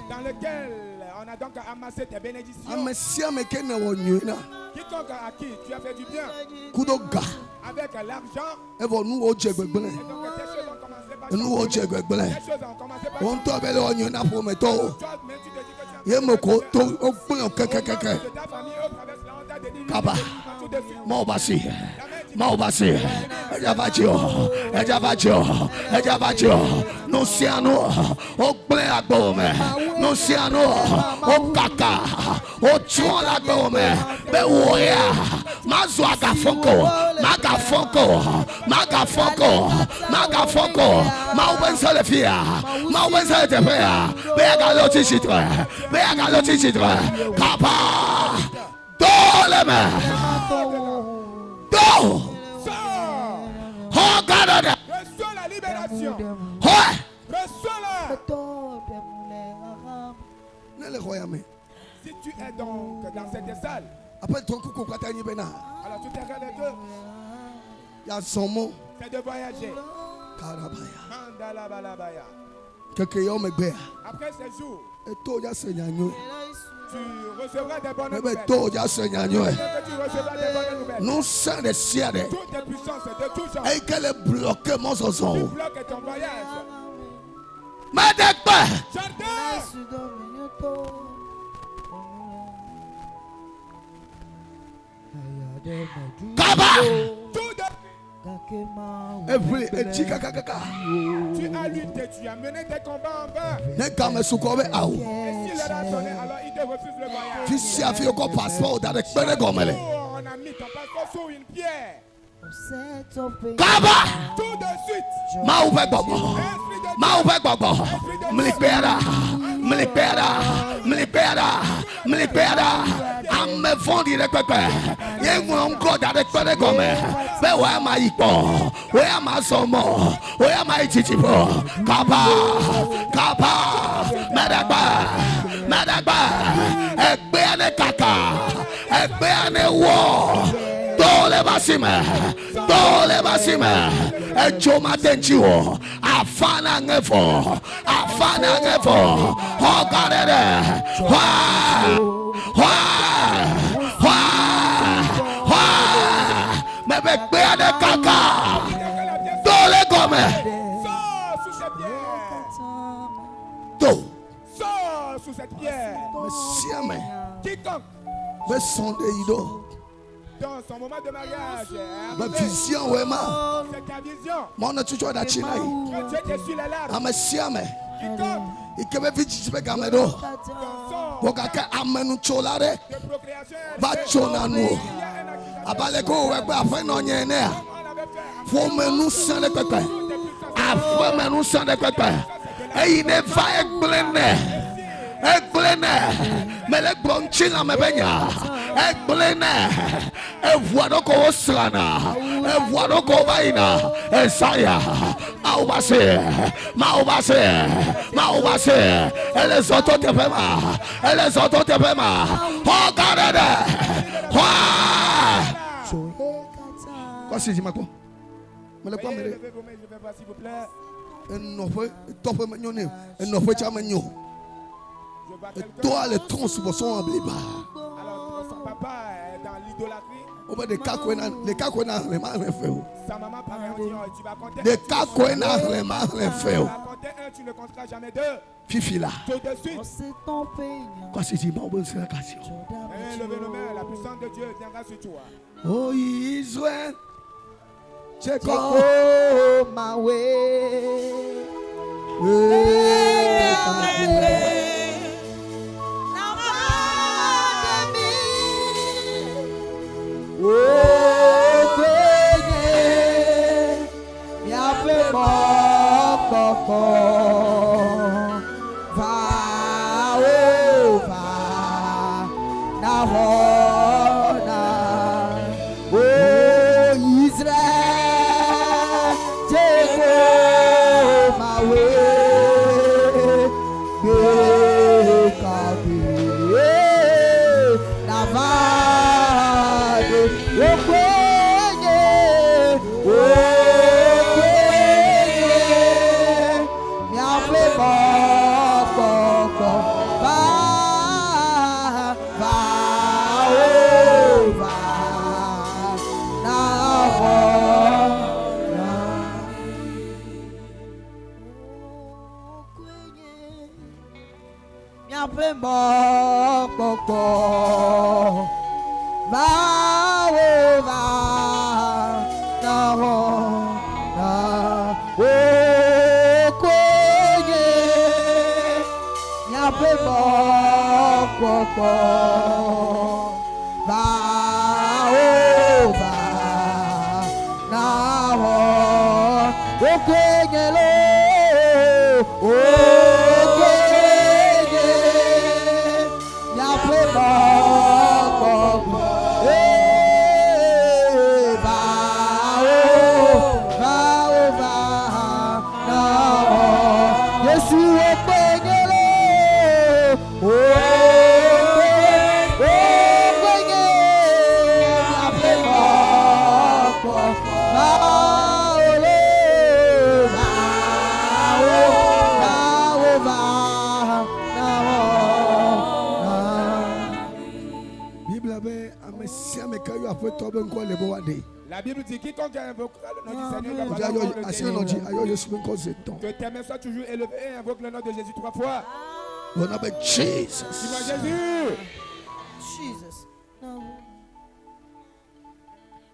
Dans lequel on a donc amassé tes bénédictions. Quiconque à qui tu as fait du bien avec l'argent, et donc tes choses ont commencé par mais tu te dis que reçois la libération. Reçois-la. Si tu es donc dans cette salle, alors tu t'arrêtes les deux. C'est de voyager. Après ces jours, tu recevras des bonnes nouvelles. Nous sommes des ciels. Toutes les puissances de tout genre. Et qu'elle est bloquée, mon Tu zozo. bloques ton voyage. Kaba. Tu as lutté, tu as mené des combats en vain. Et s'il leur a sonné, alors il te refuse le voyage. On a mis ton passeport sur une pierre. Kaba. Tout de suite. Tole basime, echoma tenchiwo, afana ngefo, hogarere, mebe kpeade kaka, tole gome, Sors sous cette pierre. Sors sous cette pierre. Quiconque dans son moment de mariage, c'est ta vision. Que Dieu te suit les larmes. Afro me nous sans de papa. Et il ne va mais le bon china me benya. E voit donc au slana. E voit donc au vaina. E saya. Maubase. Et les autres te paiement. Regardez. Quoi c'est quoi? Mais le quoi me Je vais voir s'il vous plaît. Et toi, les troncs sont en blé. Alors, son papa est dans l'idolâtrie. Les cas qu'on a, les mains fait. Sa maman paraît en disant, tu vas compter. Les cas qu'on a, les mains fait. Tu vas compter un, tu ne compteras jamais deux. Fifi là. Tout de suite. Quoi c'est dit, bon, c'est la question. Levez nos mains, la puissance de Dieu viendra sur toi. Oh Israël, c'est Go my way. La Bible dit quiconque invoquera le nom du Seigneur que tes mains soient toujours élevées et invoque le nom de Jésus 3 fois. Jesus. Jésus. Jesus. No.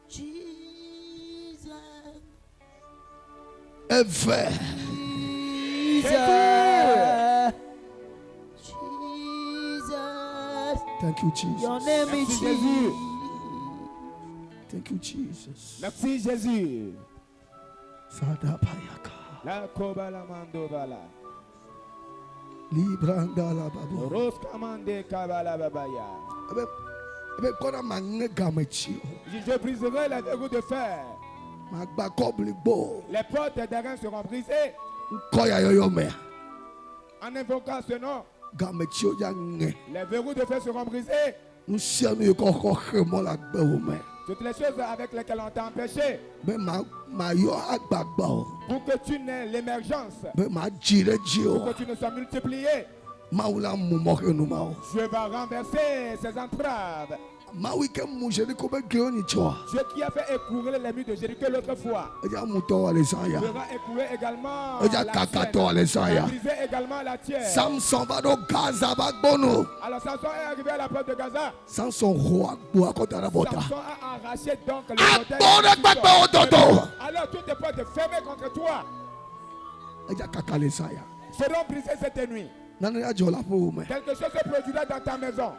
Jesus. Ever. Jesus. Thank you, Jesus. Your name is Jesus. Thank you, Jesus. Merci Jésus. Father Payaka. La kobala mando bala. Libranda la babu. Rose kamande kabala babaya. Je briserai les verrous de fer. Les portes d'airain seront brisées. En invoquant ce nom, les verrous de fer seront brisés. Toutes les choses avec lesquelles on t'a empêché pour que tu n'aies l'émergence, pour que tu ne sois multiplié, Dieu va renverser ces entraves. Dieu qui a fait écouler les murs de Jéricho l'autre fois, fera écouler également la tienne, briser également la tienne. Samson va dans Gaza. Alors Samson est arrivé à la porte de Gaza. Samson a arraché donc le portail. Alors toutes les portes fermées contre toi seront brisées cette nuit. Quelque chose se produira dans ta maison.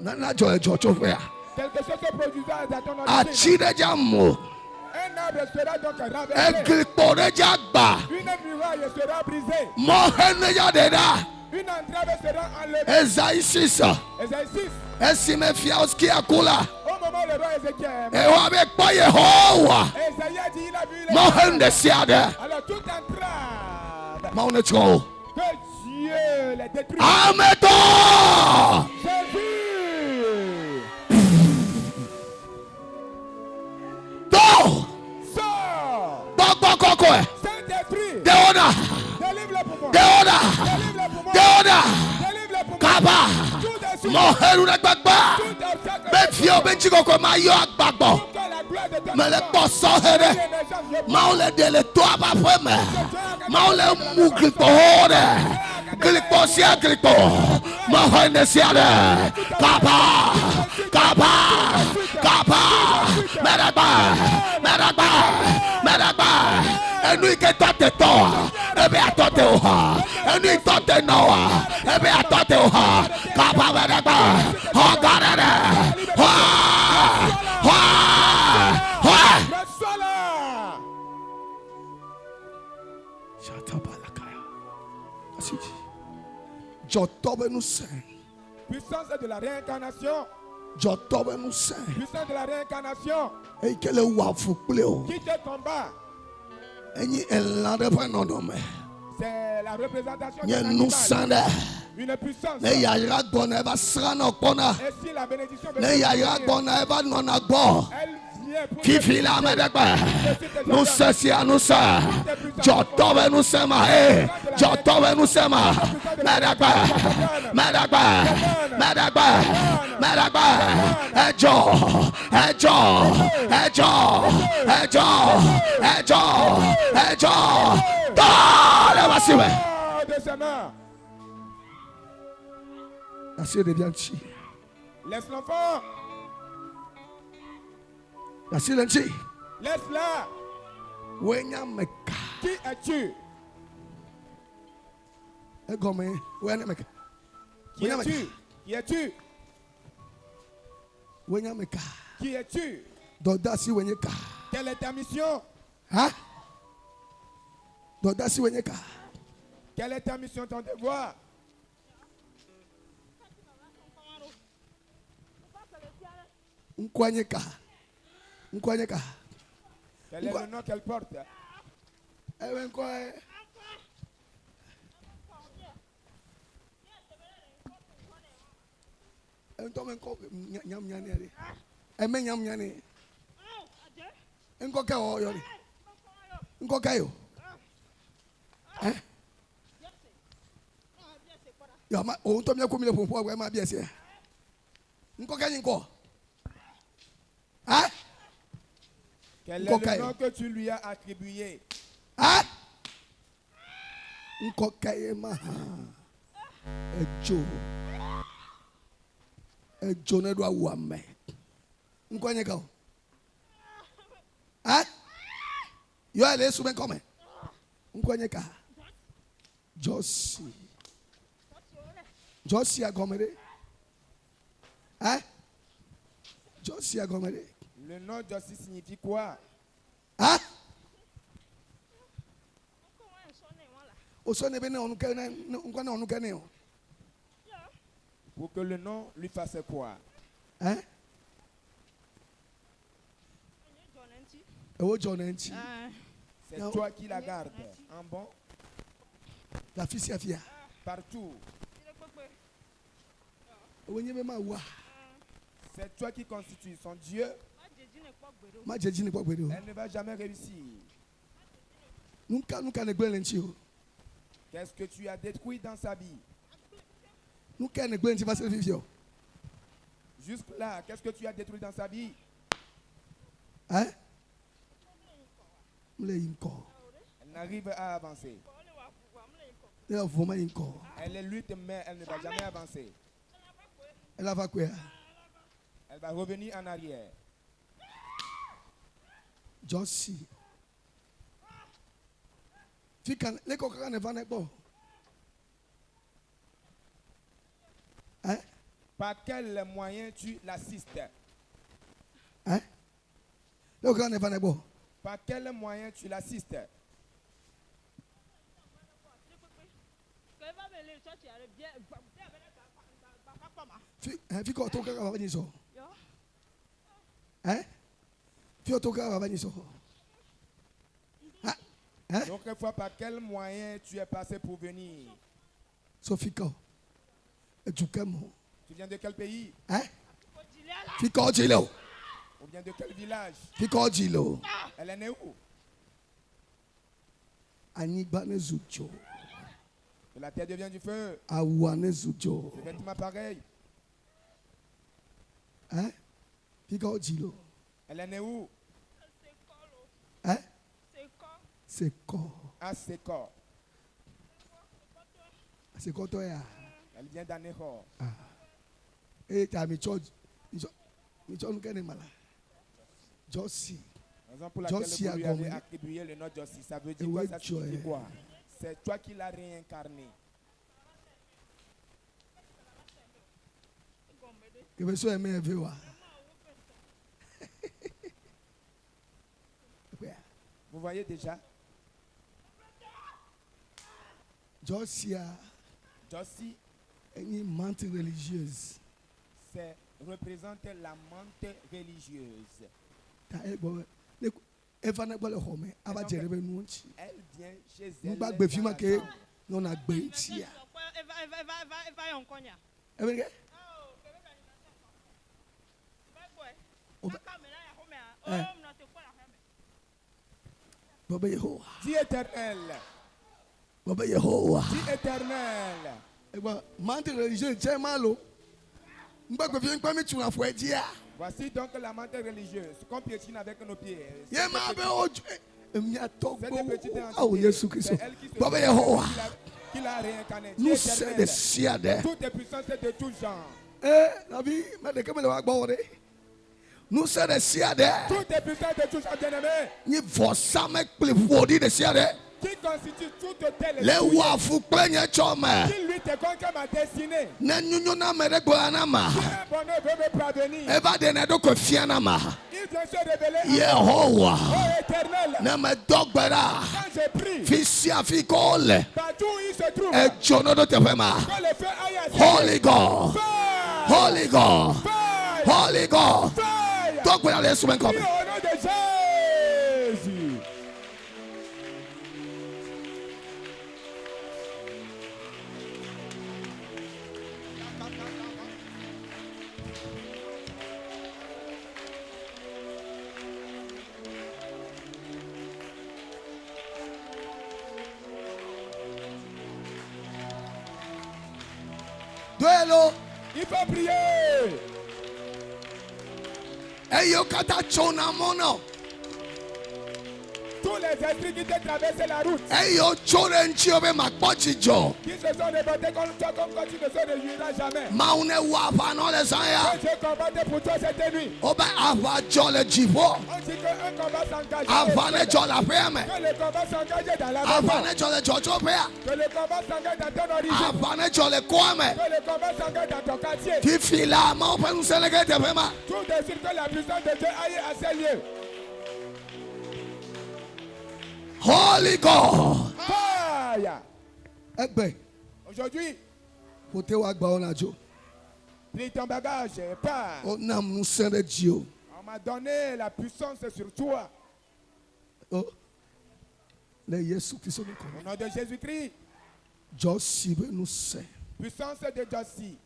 Quelque chose se produira dans ton ordinateur. Un arbre sera donc renversé. Une muraille sera brisée. Une entrave sera enlevée. Esaïe 6. Esaïe 6. Esimefia oskia kula. Au moment où le roi Ézéchiel. Ewa kwa Yehowa. Esaïe a dit il a vu les. Mohende siade. Alors toute entrave. Maunetro. Que Dieu les détruit. Ameto. Jésus. To. Sors. Bokokokwe. Saint-Esprit. Deona. Délivre-le pour moi. Deona. Délivre-le pour moi. Deona. Délivre-le pour moi. Kaba. Tout de suite. Moheru na gbagba. Tout obstacle. Befio benchikoko mayo agbagbo. Pour que la gloire de ton Me le nom. poso here. Maule de le to abafeme. Maule mugripo hore. Gripo sia gripo. Mohende siade. Kaba. Kaba. Kaba. Meraba. Meraba. Meraba. Enu ike tote toa. Ebe atote oha. Enu itote noa. Ebe atote oha. Kaba meraba. Hogarere. Hoa. Hoa. Hoa. Reçois-la. Shatabalakaya. Asiji. Jotobe nous saint. Puissance de la réincarnation. Jotobe nous saint. Puissance de la réincarnation. Et quel est wafu pleo. Qui te combat? Eni elande prenondome. C'est la représentation Nye d'un nous animal. sande. Une puissance. Ne yayra gona eva srana kona. Et si la bénédiction de Ne Dieu yayra gona eva nona go. elle vient pour Fifi la medekbe. Nous ceci à nous ça. Jotobe nous sema. Jotobe nous sema. Medekbe. Medekbe. Medekbe. Medekbe. Ejo. Ejo. Ejo. Ejo. Ejo. Ejo. Dale wasiwe. de ses mains. Assez de bien chi. Laisse l'enfant. Assez de chi. Laisse-la. Wenya meka. Qui es-tu? Egome. Wenya meka. Qui es-tu? Qui es-tu? Wenya meka. Qui es-tu? Dodasi wenyeka. Quelle est ta mission? Hein? Dodasi wenyeka. Quelle est ta mission, ton devoir? Nkwanyeka. Nkwanyeka. Quel est le nom qu'elle porte? Ewe nkwa. Entome nko nyam nyane ere. Eme nyam nyane. Nko ka o yori. Nko ka yo. Eh? Ya ma o nto mi akomile pompo agwa ma biese. Nko ka nko. Hein? Quel est le nom que tu lui as attribué? Hein? Nko ka ma. Ejo. Ejo ne do awame. Nko nyeka o. Hein? Yo ale su ben come. Nko nyeka. Josi. Josi agomere. Hein? Josi agomere. Le nom Josi signifie quoi? Hein? Osone bene onu kene nko na onu kene o. Pour que le nom lui fasse quoi? Hein? C'est toi qui la gardes en bon La fille est fière. partout. C'est toi qui constitues son Dieu. Elle ne va jamais réussir. Qu'est-ce que tu as détruit dans sa vie? Jusque-là, qu'est-ce que tu as détruit dans sa vie? Hein? Elle n'arrive à avancer. Elle est lutte, mais elle ne va jamais avancer. Elle va quoi? Elle va revenir en arrière. Josie. Hein? Par quel moyen tu l'assistes? Hein? Par quel moyen tu l'assistes? Donc, une fois, par quel moyen tu es passé pour venir? Sofika. Tu viens de quel pays? Ou bien de quel village? Elle est née où? De la terre devient du feu. Le vêtement pareil. Elle est née où? C'est quoi? À Sékor. C'est quoi toi? Elle vient d'Anéhor. Et tu as mis Jossi. Raison pour laquelle vous lui avez attribué le nom Jossi. Ça veut dire quoi? Ça signifie quoi? C'est toi qui l'as réincarné. Vous voyez déjà? Jossi est une menthe religieuse. C'est représente la menthe religieuse. Elle vient chez elle. Dis éternel. Dis éternel. Menthe religieuse, c'est malo. Voici donc la menthe religieuse qu'on piétine avec nos pieds. C'est elle qui l'a réincarné. Nous sommes des siades. Toutes les puissances de tout genre. Nous sommes des siades. Toutes les puissances de tout genre, bien-aimés. Qui constitue toutes telles les qui lui te comme ma destinée. Si un bonheur veut me parvenir, il doit se révéler à moi. Oh éternel, quand je prie, partout où il se trouve, que le feu aille à Holy God, Fire! Holy God, Fire! Holy God. Fire! Talk with us when Au nom coming. de Jésus. Duelo. Il faut prier. Eyo kata chona mono. Tous les esprits qui te traversent la route, Eyo chore nchiobe makpochijo. qui se sont révoltés contre toi comme quand tu ne se réjouiras jamais. Maune wapa no le sanya. Quand je combattais pour toi cette nuit, Oba ava jole jivo. on dit qu'un combat s'engage. Avane jola peme. Que le combat s'engage dans la maison. Avane jole jojo pea. Que le combat s'engage dans ton origine. Avane jole kwame. Que le combat s'engage dans ton quartier. Kifila ma open selekete pema. Tout de suite que la puissance de Dieu aille à ces lieux. Holy God. Fire. Egbe. Aujourd'hui, Pote wa gba onajo. plie ton bagage, pars. Onam nous sende Dio. On m'a donné la puissance sur toi. Oh. Le Yesu Christ Au nom de Jésus-Christ, Jossi be nous se. puissance de Jossi.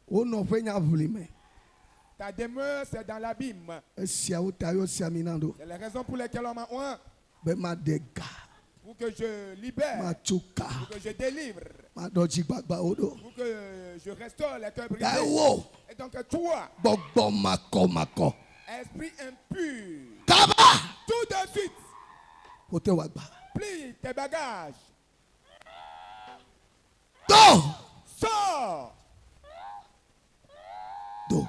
O no penya vulime. Ta demeure, c'est dans l'abîme. Esia o tayo sia minando. C'est la raison pour laquelle on m'a oint. Be ma dega. Pour que je libère. Ma chuka. Pour que je délivre. Ma doji gbagba odo. Pour que je restaure les cœurs brisés. Dawo. Et donc toi, Gbogbo mako. esprit impur, Kaba. tout de suite, Pote wa gba. plie tes bagages. Do. Sors. Do.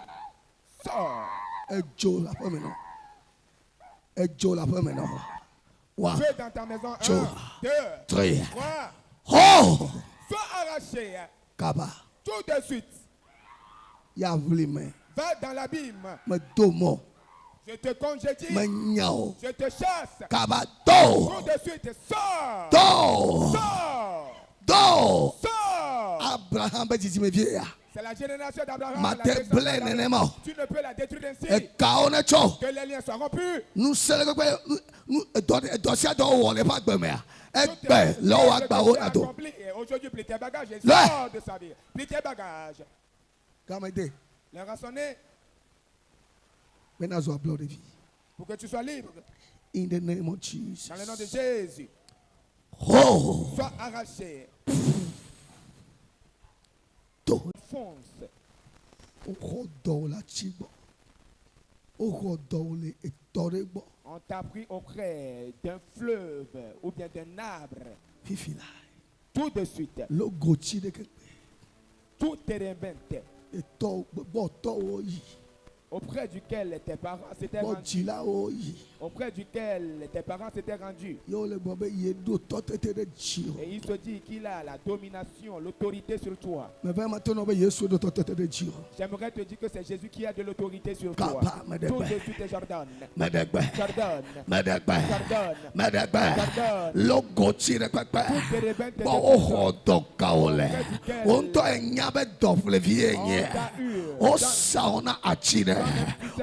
Sors. Ejo la femme non. Ejo la femme non. Wa. Tu es dans ta maison. 1, 2, 3. 3. Oh. Sois arraché. Kaba. Tout de suite. Ya vulime. Va dans l'abîme. Me domo. Je te congédie. Je te chasse. Kabato. Tout de suite, sors. Do. Sors. Do. Sors. Abraham dit me vieilla. C'est la génération d'Abraham. Matin plein n'aimant. Tu ne peux la détruire ainsi. Et kaonecho. Que les liens soient rompus. Nous célébrons nous dossier d'or les pas de mer. Et l'eau a barreau à dos. Aujourd'hui, plie tes bagages et sors de sa vie. Plie tes bagages. Gamede. Les rassonner. Maintenant, je de vie. Pour que tu sois libre. In the name of Jesus. Dans le nom de Jésus. Oh. Sois arraché. Do. Fonce. On t'a pris auprès d'un fleuve ou bien d'un arbre. Fifila. Tout de suite. Le gochi de tout terrain et to auprès duquel tes parents s'étaient rendus. Auprès duquel tes parents s'étaient rendus. Et il se dit qu'il a la domination, l'autorité sur toi. J'aimerais te dire que c'est Jésus qui a de l'autorité sur toi. Tout de suite, Jordan.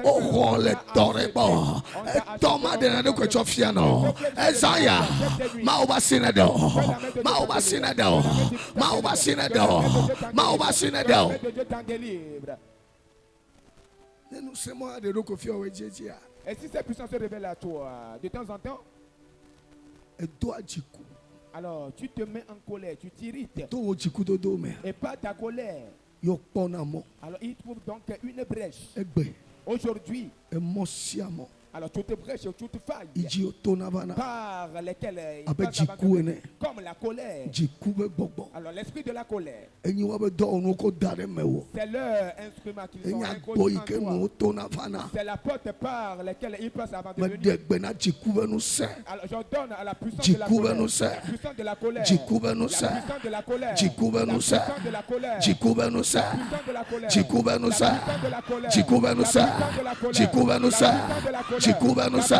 Oh, le torrebo. Toma de la noche fiano. Ezaya. Mauba sinado. Mauba sinado. Mauba sinado. Mauba sinado. Et si cette puissance se révèle à toi, de temps en temps, alors tu te mets en colère, tu t'irrites. Et pas ta colère. Alors il trouve donc une brèche. Aujourd'hui, alors toute brèche, toute faille par lesquelles il passe comme la colère. Alors l'esprit de la colère, c'est leur instrument qu'ils ont introduit en toi. C'est la porte par laquelle ils passent avant de venir. Alors j'ordonne à la puissance de la colère, la puissance de la colère, la puissance de la colère, la puissance de la colère, la puissance de la colère, la puissance de la colère, la puissance de la colère, Chikubenusa,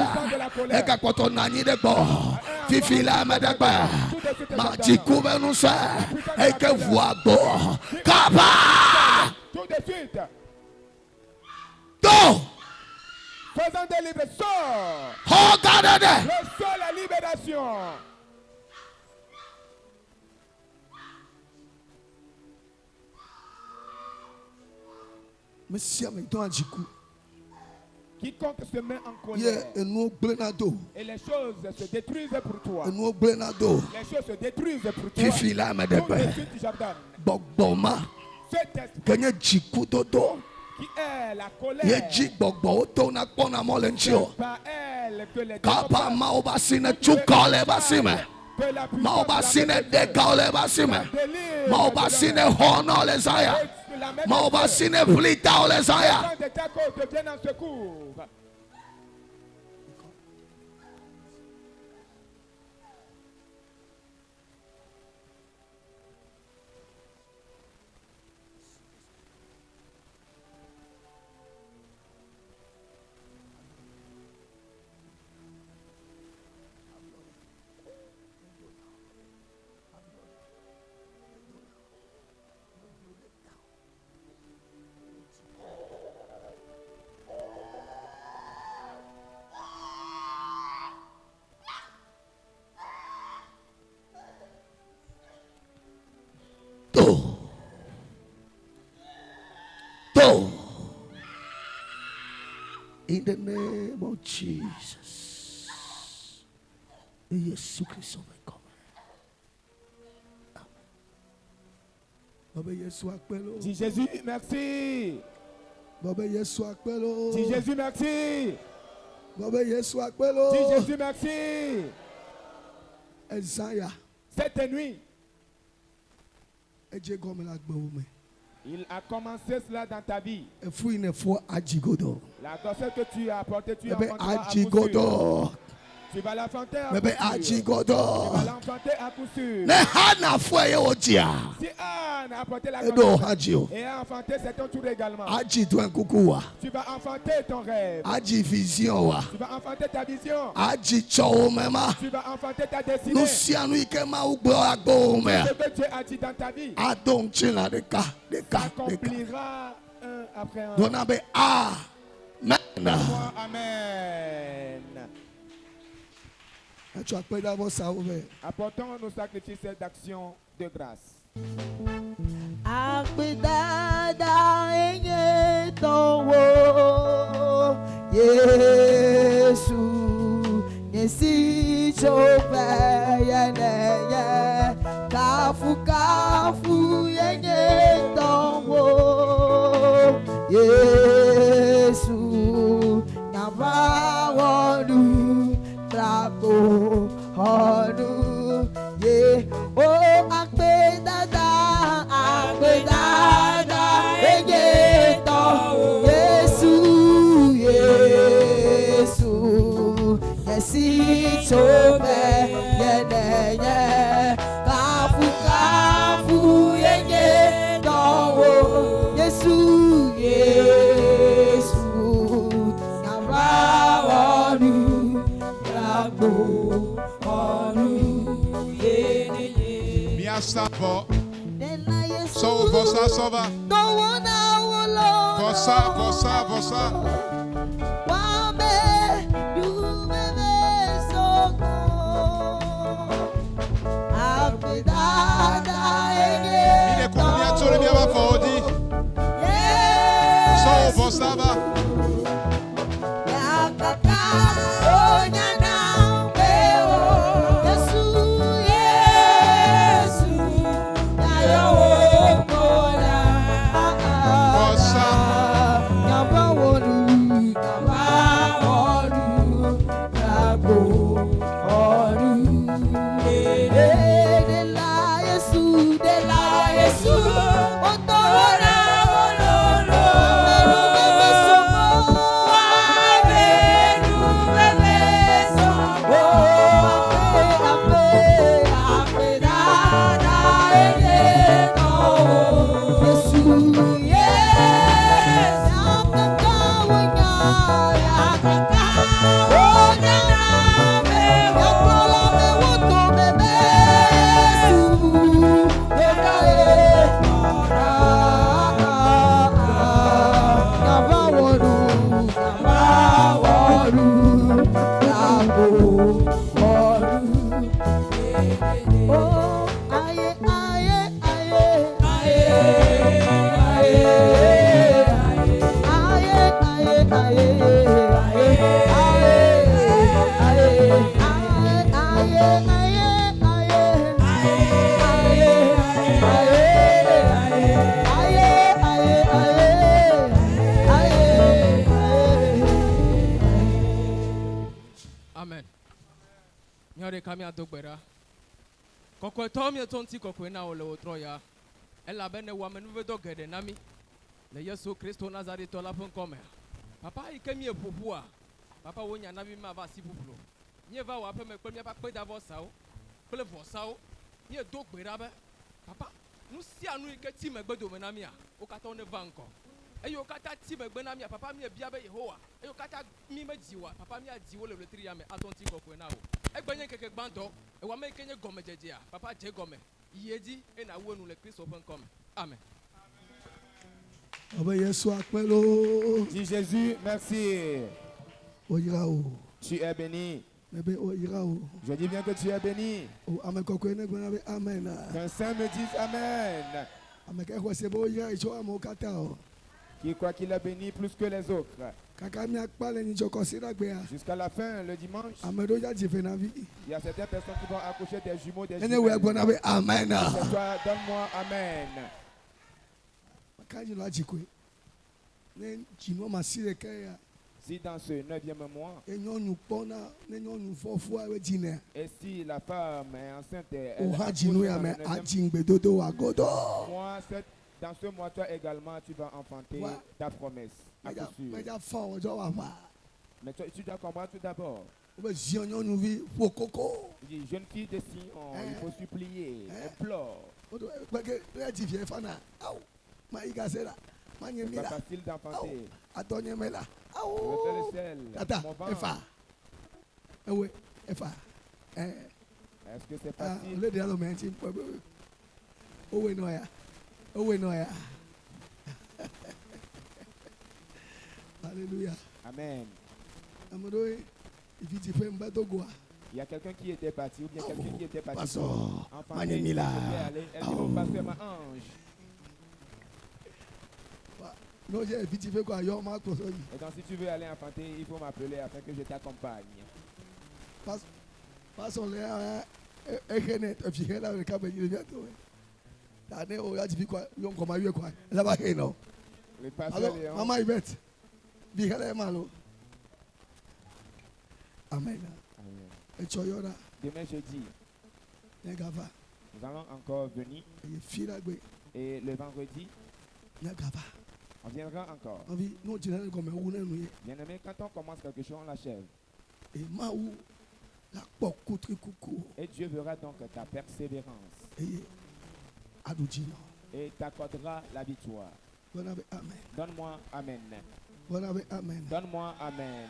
eka kotonani de bo, fifila madagba, ma chikubenusa, eka voabo, kaba. Tout de suite. Do. Faisant délivrer, sort. Regardez. Le sort la libération. Monsieur, mais toi, Jiku. Quiconque se met en colère et les choses se détruisent pour toi. Les choses se détruisent pour toi. Tout de suite, Jordan. Cet esprit qui est la colère. C'est par elle que les Maobasine flita ole saya. In the name of Jesus. Jésus Christ dis Jésus merci. Dis Jésus merci. Dis Jésus merci. Cette nuit, il a commencé cela dans ta vie. La grossesse que tu as apportée, tu as apporté à Tu vas l'enfanter à Bébé coup sûr. Aji Tu Godo. vas l'enfanter à coup sûr. Ne Hana Foye Odia. Si Anne a apporté la Edo grossesse Hajio. et a enfanté, c'est ton tour également. Aji Twen Kukuwa. Tu vas enfanter ton rêve. Aji Vision wa. Tu vas enfanter ta vision. Aji Chow Mema. Tu vas enfanter ta destinée. Luciano Ikema Ugbo Agbo me. Ce que Dieu a dit dans ta vie Adon China deka. s'accomplira un après un. Donabe Amen. Dis-moi Amen. Tu as pris d'abord ça ouvert. Apportons nos sacrifices d'action de grâce. Agbedada enye towo Yesu Yesi chope yeneye Kafu kafu yenye towo Yesu Nyaba wonu Trako honu Ye O agbedada Egeto Yesu Yesu Yesi chobe yeneye Kafu kafu yenye towo Yesu Yesu Nyabawonu Ragbo onu yeneye Miasabo. Dena Yesu Sova. Towona wolo Vossa. Wame Yumeme soko Abidada ege Mine kumia tsore biaba fodi. Yes Vossa va. Yakaka Onyana Beo Yesu Yayo Kola Vossa. Nyaba wolu Rabo Oru De la Yesu Otora Ololo Bebe somo Bebe somo Ape dada Egeto Yesu Yes Yakaka Wonya Yakaka Wonya Yakola me woto bebe Yesu Navaworu Rabo Oru Oh aye Amen. Nyore kami adogbera. Kokwe tomi tonti kokwe na ole otroya. Ela bene wa menu do gede nami. Le Yesu Kristo Nazareth ola pon come. Papa ikemi epopua. Papa wonya na bi ma ba si pupulo. Nye va wa pe me pe mi pa pe da vosao. Pe le vosao. Nye dogbera be. Papa, nu si anu ike ti me gbedo me na mi a. O kata one vanko. Eyo kata ti me gbe na mi a papa mi e bia be Yehowa. Eyo kata mi me jiwa. Papa mi a jiwo le 3 ya me atonti kokwe na o. Egbenye keke gbanto. E wa me kenye gome jeje a. Papa je gome. Yeji e na wonu le Kristo pon come. Amen. Yesu akpelo. Dis Jésus, merci. Oyirao. Tu es béni. Bébé oyirao. Je dis bien que tu es béni. O amen kokwe ne gbonabe amen. Qu'un saint me dise Amen. Amen ke kwese bo oyira icho amo kata o. Qui croit qu'il est béni plus que les autres. Kaka mi akpale ni joko siragbe a. Jusqu'à la fin, le dimanche, Amen do ya jife na vi. il y a certaines personnes qui vont accoucher des jumeaux, des Ene we jumelles. gbonabe amen. C'est toi, donne-moi Amen. Kaji lo ajikwe. Ne jino masire ke ya. Si dans ce 9e mois, Enyonu pona ne nyonu fofu awe jine. et si la femme est enceinte, O elle ha accouche jino ya dans me le 9e ajingbe dodo wa godo. mois, dans ce mois, toi également, tu vas enfanter Ouais. ta promesse. À coup sûr. Meja fa ojo wa fa. Mais toi, tu dois comprendre tout d'abord. jeune fille de Sion, il faut supplier, implore. C'est pas facile d'enfanter. Est-ce que c'est facile? Alléluia. Amen. Il y a quelqu'un qui était parti ou bien quelqu'un qui était parti. Pastor, Elle dit, mon pasteur, ma ange. Et donc, si tu veux aller enfanter, il faut m'appeler afin que je t'accompagne. Le pasteur Léon. Maman Yvette, amen. Demain jeudi, nous allons encore venir. Et le vendredi, on viendra encore. Bien-aimé, quand on commence quelque chose, on l'achève. Et Dieu verra donc ta persévérance. Et t'accordera la victoire. Donne-moi amen. Donne-moi amen.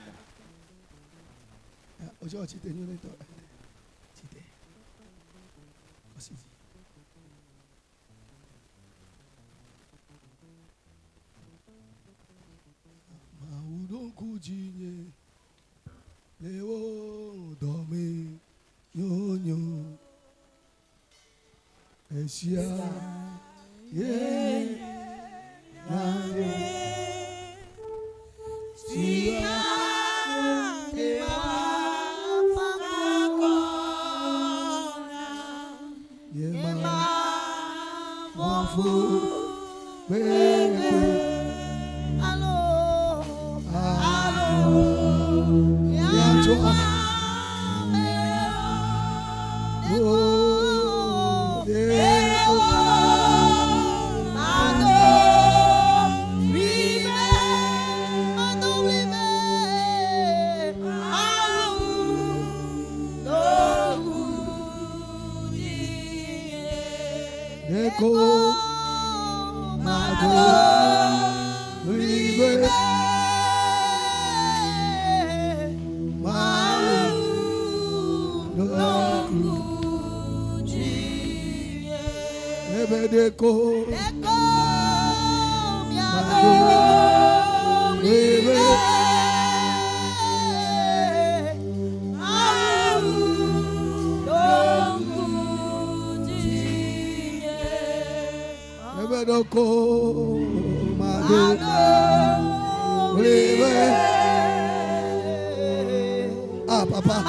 Ah, papa.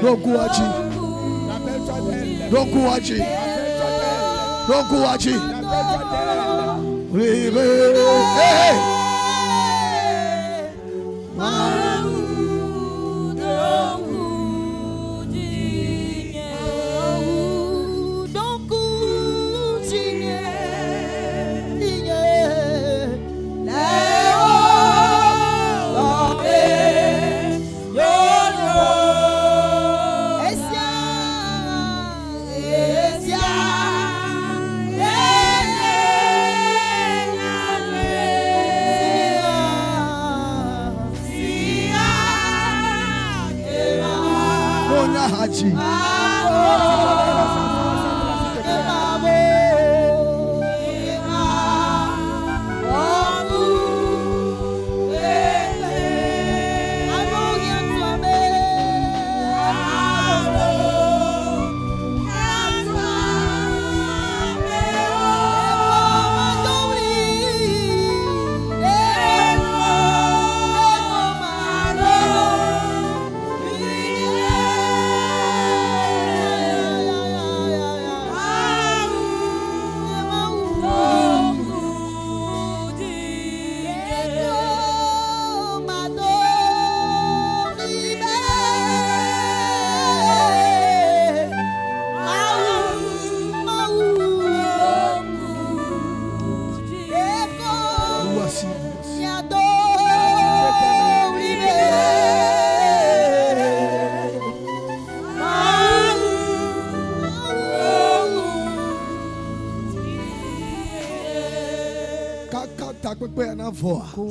Don't go watch it. Don't go watch it. Don't go watch it. Hey.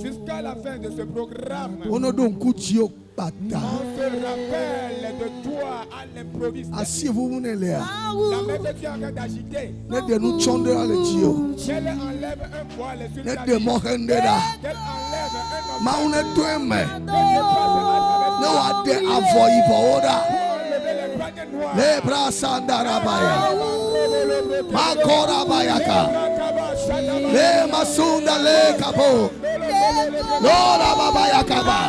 Jusqu'à la fin de ce programme, On on se rappelle de toi à l'improviste. La main que tu es en train d'agiter, qu'elle enlève un voile sur ta vie. Qu'elle enlève un obstacle. No ade avoyi boda. Le brasanda rabaya. Makora bayaka. Le masunda le kapo. Lola babayaka ba.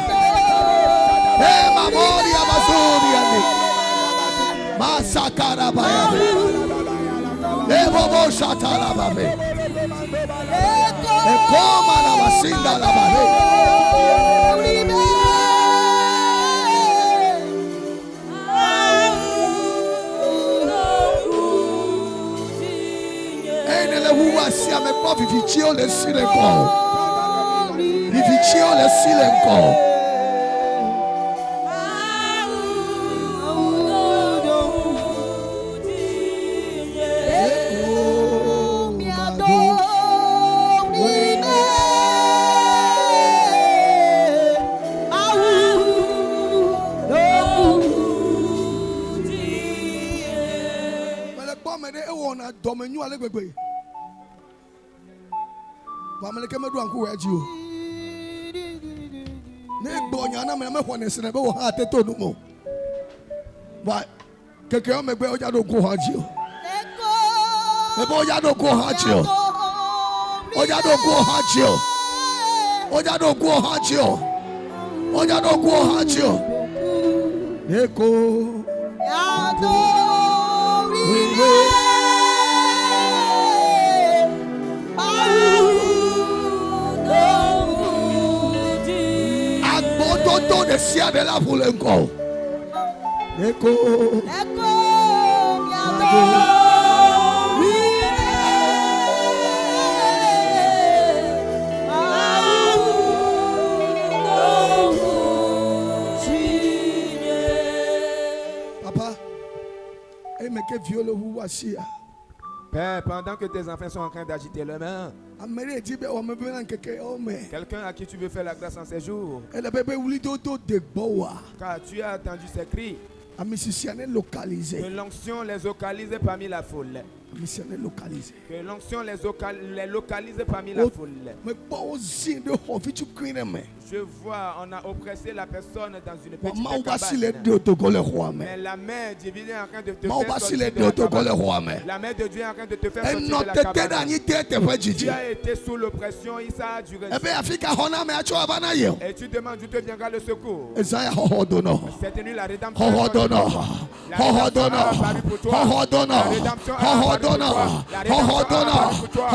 Le mamori abazuri ande. Masakara baya. Le bobo shatara babe. Le koma na masinda la babe. Si a me pas vivicio le silenco. Vivicio le silenco. Wameleke medu anku weji o. Ne gbonya na me hone sene be wo ha teto nu mo. Ba keke o megbe oja do ko haji o. Me bo oja do ko haji o. Oja do ko haji o. Oja do ko haji o. Oja do ko haji o. Eko ya do Todo decía de la Pulenco. Eco. Papa, elle me que viole ou wasia. Père, pendant que tes enfants sont en train d'agiter leurs mains, quelqu'un à qui tu veux faire la grâce en ces jours, car tu as entendu ces cris, que l'onction les localise parmi la foule. Que l'onction les localise parmi la foule. Je vois, on a oppressé la personne dans une petite cabane. Mais la main divine est en train de te faire sortir de la cabane. La main de Dieu est en train de te faire sortir de la cabane. Tu as été sous l'oppression et ça a duré. Et tu demandes d'où te viendra le secours. Cette nuit, la rédemption est apparue pour toi. La rédemption est apparue pour toi.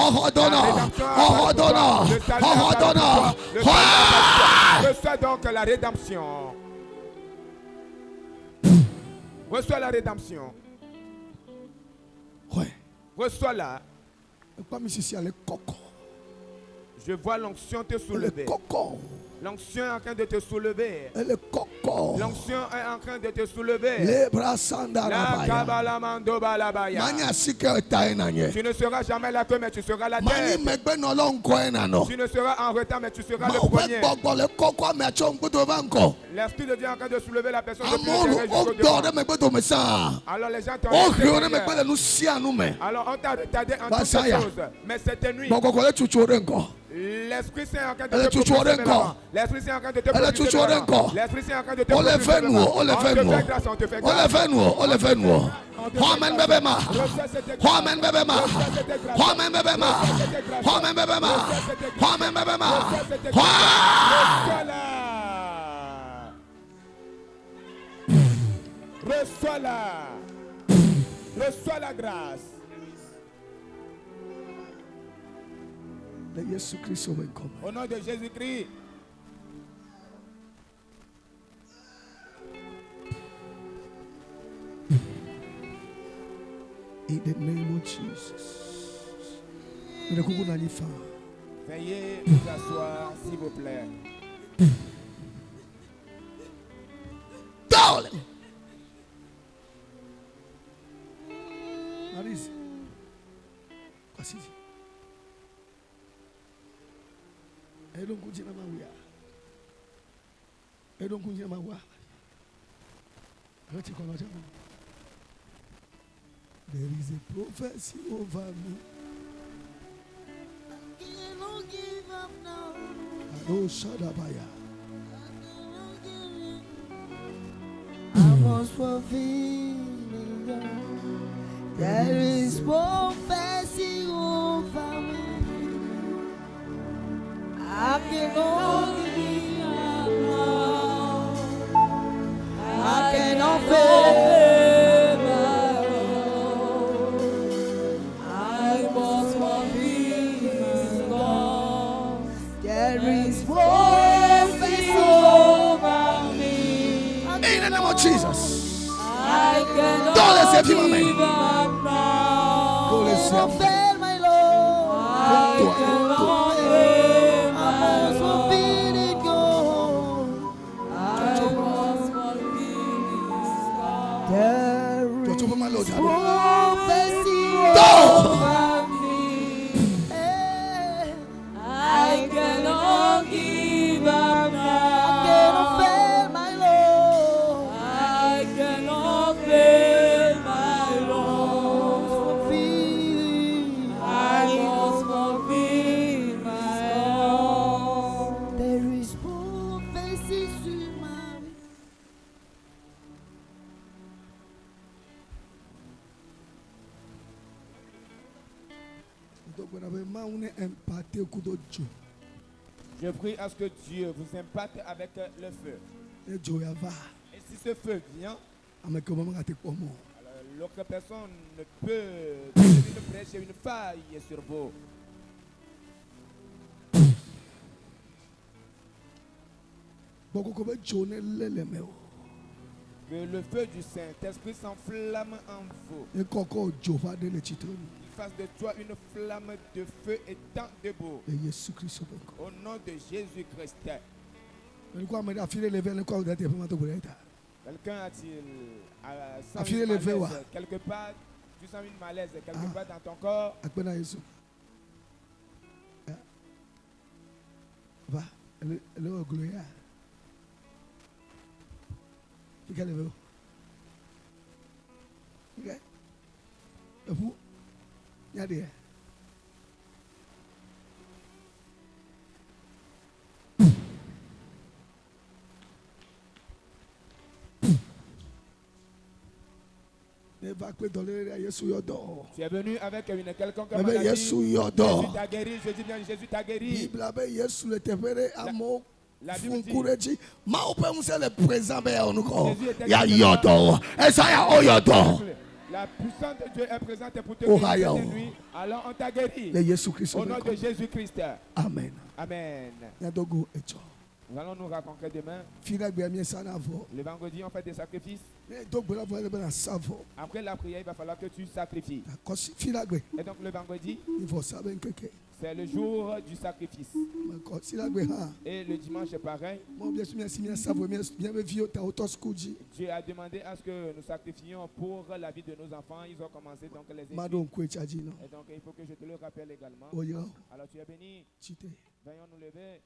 Reçois donc la rédemption. Reçois la rédemption. Reçois-la. Je vois l'onction te soulever. L'onction est en train de te soulever. L'onction est en train de te soulever. Tu ne seras jamais la queue, mais tu seras la tête. Tu ne seras en retard, mais tu seras le premier. L'Esprit de Dieu est en train de soulever la personne depuis le terrain. Alors les gens t'ont retardé. Alors on t'a retardé en toutes choses. Mais cette nuit, l'Esprit Saint est en train de te propulser. L'Esprit Saint est en train de te propulser. L'Esprit Saint est en train de te propulser. On te fait grâce, on te fait grâce. Amen bebema. Amen bebema. Amen bebema. Amen bebema. Amen bebema. Reçois-la. Reçois la grâce. Au nom de Jésus-Christ. In the name of Jesus. Veuillez vous asseoir, s'il vous plaît. Darling. Maris. There is a prophecy over me. I cannot give up now. Ado Shadabaya. I must fulfill it. There is prophecy over me. I cannot give up now. I cannot fail my Lord. I must fulfill God. There is prophecy over me. In the name of Jesus. I cannot Don't let him amen. give up now. Don't let I him cannot fail my Lord. I Do it. cannot fail my Lord. I must fulfill it, God. I must fulfill God. There Just open my Lord. is prophecy Go. over me. Eh, I cannot give up now. I cannot fail my Lord. I cannot fail my Lord. I must fulfill my Lord. There is prophecy sur ma vie. Je prie à ce que Dieu vous impacte avec le feu. Et si ce feu vient, alors l'autre personne ne peut trouver une brèche et une faille sur vous. Que le feu du Saint-Esprit s'enflamme en vous. Il fasse de toi une flamme de feu étant debout. Au nom de Jésus-Christ. Quelqu'un a-t-il senti une malaise quelque part? Tu sens une malaise quelque part dans ton corps? Tu es venu avec une quelconque maladie. Jésus t'a guéri. Je dis bien, Jésus t'a guéri. La Bible dit, la puissance de Dieu est présente pour te guérir cette nuit. Alors on t'a guéri. Au nom de Jésus-Christ. Amen. Amen. Nous allons nous rencontrer demain. Le vendredi, on fait des sacrifices. Après la prière, il va falloir que tu sacrifies. Et donc le vendredi, c'est le jour du sacrifice. Et le dimanche, c'est pareil. Dieu a demandé à ce que nous sacrifions pour la vie de nos enfants. Ils ont commencé donc les études. Et donc il faut que je te le rappelle également. Alors tu es béni. Veuillons nous lever.